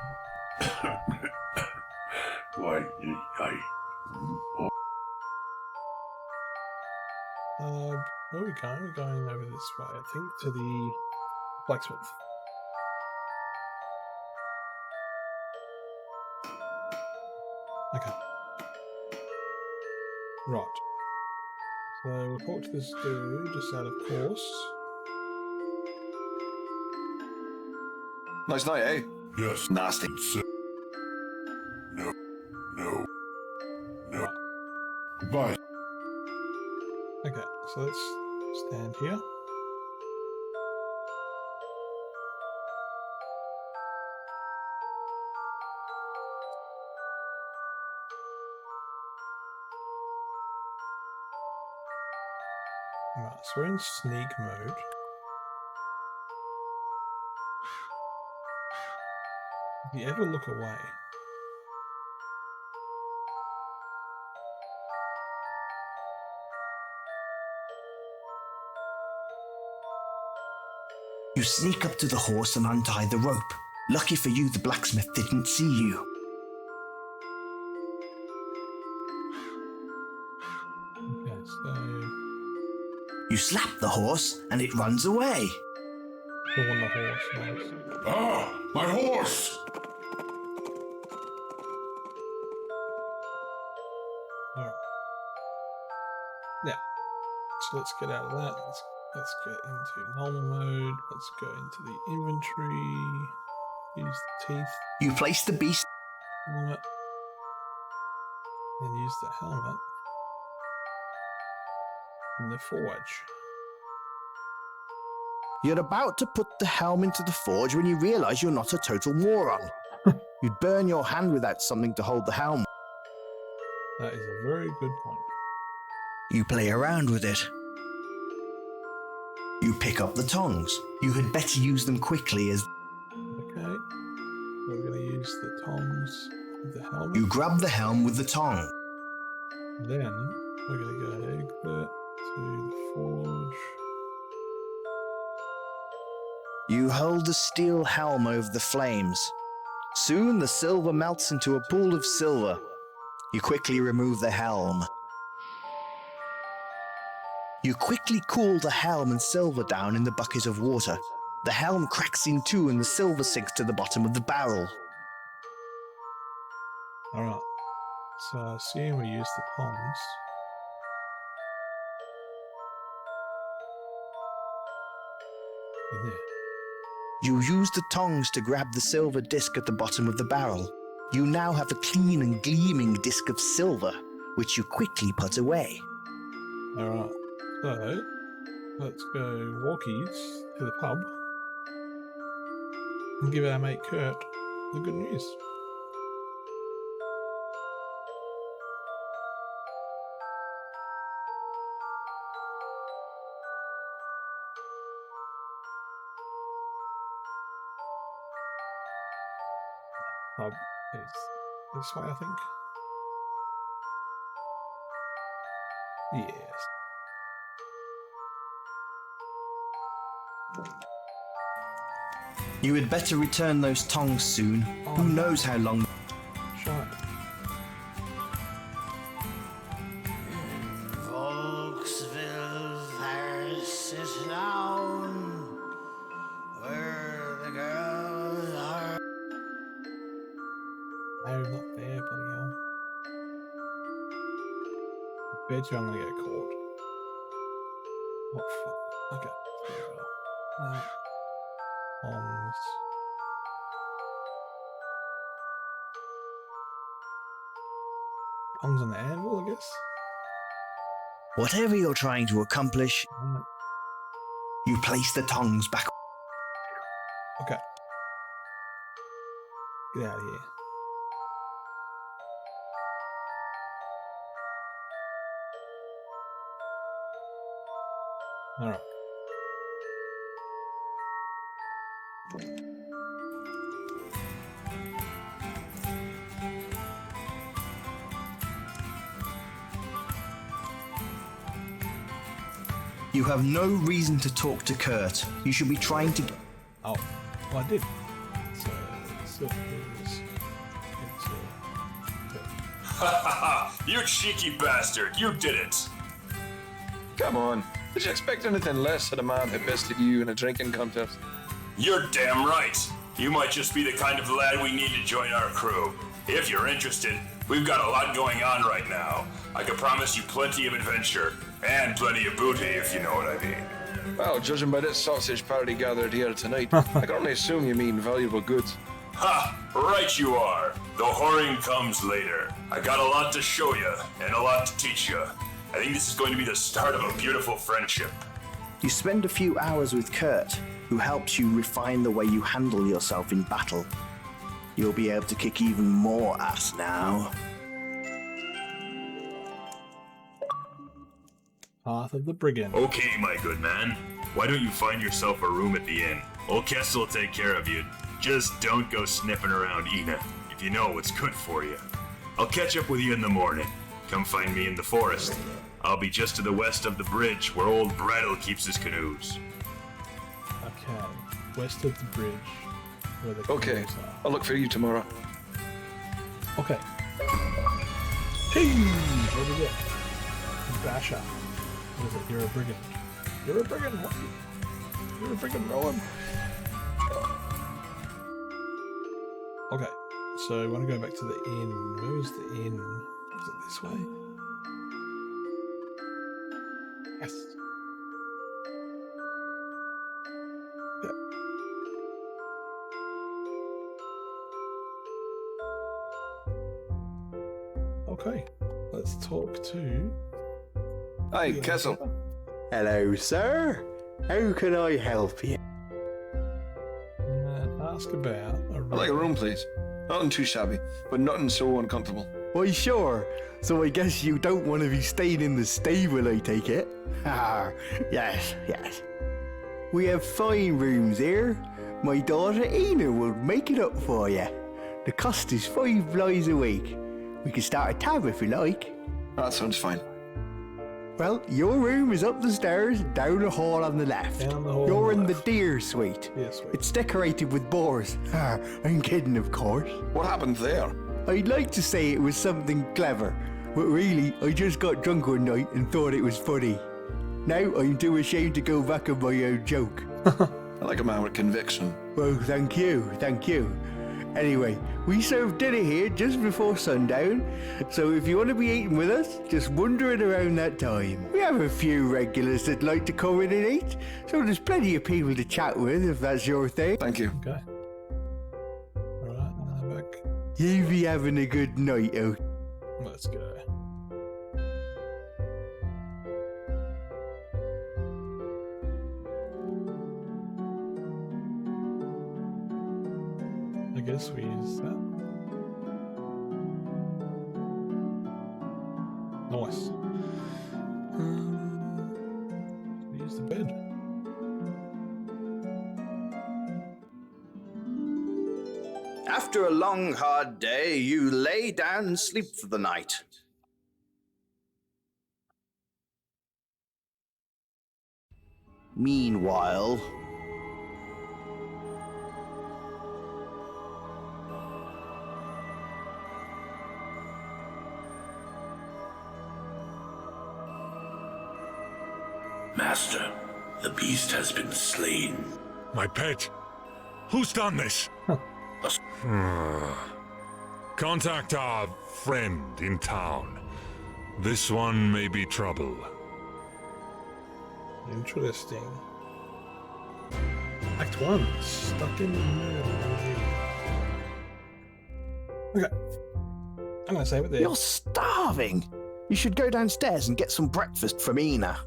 G: Why,
A: where are we going? We're going over this way, I think, to the blacksmith. Okay. Right. So we'll talk to this dude just out of course.
F: Nice night, eh?
G: Yes.
F: Nasty.
G: No. Goodbye.
A: Okay, so let's stand here. Right, so we're in sneak mode. If you ever look away,
B: You sneak up to the horse and untie the rope. Lucky for you, the blacksmith didn't see you.
A: okay, so
B: You slap the horse and it runs away.
A: pull on the horse, nice.
G: Ah, my horse!
A: Alright. Yeah. So let's get out of that. Let's get into normal mode. Let's go into the inventory. Use the teeth.
B: You place the beast.
A: Helmet. And use the helmet. In the forge.
B: You're about to put the helm into the forge when you realize you're not a total moron. You'd burn your hand without something to hold the helm.
A: That is a very good point.
B: You play around with it. You pick up the tongs. You had better use them quickly as...
A: Okay. So we're going to use the tongs with the helmet.
B: You grab the helm with the tong.
A: Then we're going to go exit to the forge.
B: You hold the steel helm over the flames. Soon the silver melts into a pool of silver. You quickly remove the helm. You quickly cool the helm and silver down in the bucket of water. The helm cracks in two and the silver sinks to the bottom of the barrel.
A: Alright. So I assume we use the tongs. In there.
B: You use the tongs to grab the silver disc at the bottom of the barrel. You now have a clean and gleaming disc of silver, which you quickly put away.
A: Alright. So let's go walkies to the pub and give our mate Kurt the good news. Pub is this way, I think. Yes.
B: You had better return those tongs soon. Who knows how long...
A: Sure.
M: Volksville, there sit down, where the girls are.
A: No, not there, bloody hell. I bet you I'm gonna get caught. Oh fuck. Okay, there we go. Tongs on the anvil, I guess.
B: Whatever you're trying to accomplish, you place the tongs back.
A: Okay. Get out of here. Alright.
B: You have no reason to talk to Kurt. You should be trying to...
A: Oh, well I did. So
U: You cheeky bastard, you did it!
F: Come on. Did you expect anything less of a man who bested you in a drinking contest?
U: You're damn right. You might just be the kind of lad we need to join our crew. If you're interested, we've got a lot going on right now. I can promise you plenty of adventure, and plenty of booty, if you know what I mean.
F: Well, judging by this sausage party gathered here tonight, I can only assume you mean valuable goods.
U: Ha! Right you are. The whoring comes later. I got a lot to show you, and a lot to teach you. I think this is going to be the start of a beautiful friendship.
B: You spend a few hours with Kurt, who helps you refine the way you handle yourself in battle. You'll be able to kick even more ass now.
A: Path of the Brigand.
U: Okay, my good man. Why don't you find yourself a room at the inn? Old Kessel will take care of you. Just don't go sniffing around Ina, if you know what's good for you. I'll catch up with you in the morning. Come find me in the forest. I'll be just to the west of the bridge where old Brattle keeps his canoes.
A: Okay, west of the bridge. Where the
F: Okay,
A: canoes are.
F: I'll look for you tomorrow.
A: Okay. Hey! What do we get? Basher. What is it? You're a brigand. You're a brigand. What? You're a brigand, Rowan. Okay, so I want to go back to the inn. Where was the inn? Is it this way? Yes. Yep. Okay, let's talk to...
F: Hi, Kessel.
V: Hello, sir. How can I help you?
A: Ask about a room.
F: I'd like a room, please. Nothing too shabby, but nothing so uncomfortable.
V: Why, sure. So I guess you don't want to be staying in the stable, I take it? Ah, yes, yes. We have fine rooms here. My daughter Ina will make it up for you. The cost is $5 a week. We can start a tab if you like.
F: That sounds fine.
V: Well, your room is up the stairs, down the hall on the left.
A: Down the hall
V: You're
A: on the
V: in the
A: left.
V: deer suite.
A: Yeah, sweet.
V: It's decorated with boars. Ah, I'm kidding, of course.
F: What happened there?
V: I'd like to say it was something clever, but really, I just got drunk one night and thought it was funny. Now I'm too ashamed to go back on my own joke.
F: I like a man with conviction.
V: Well, thank you, thank you. Anyway, we serve dinner here just before sundown, so if you want to be eating with us, just wander in around that time. We have a few regulars that like to come in and eat, so there's plenty of people to chat with if that's your thing.
F: Thank you.
A: Okay. Alright, I'm back.
V: You be having a good night out.
A: Let's go. I guess we use that. Nice. We use the bed.
H: After a long, hard day, you lay down and sleep for the night. Meanwhile,
G: Master, the beast has been slain.
O: My pet? Who's done this? Contact our friend in town. This one may be trouble.
A: Interesting. Act 1. Stuck in the middle. Okay. I'm gonna save it there.
H: you're starving. You should go downstairs and get some breakfast from Ina.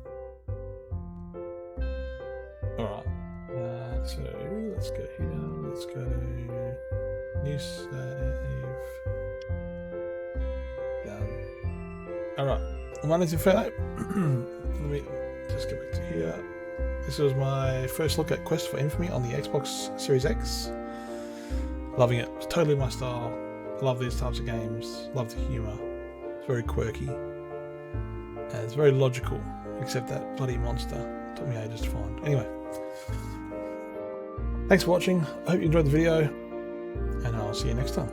A: Alright. So let's go here. Let's go new save. Done. Alright. I'm running to Inferno. Let me just go back to here. This was my first look at Quest for Infamy on the Xbox Series X. Loving it. It's totally my style. I love these types of games. Love the humour. It's very quirky. And it's very logical. Except that bloody monster. Took me ages to find. Anyway. Thanks for watching. I hope you enjoyed the video. And I'll see you next time.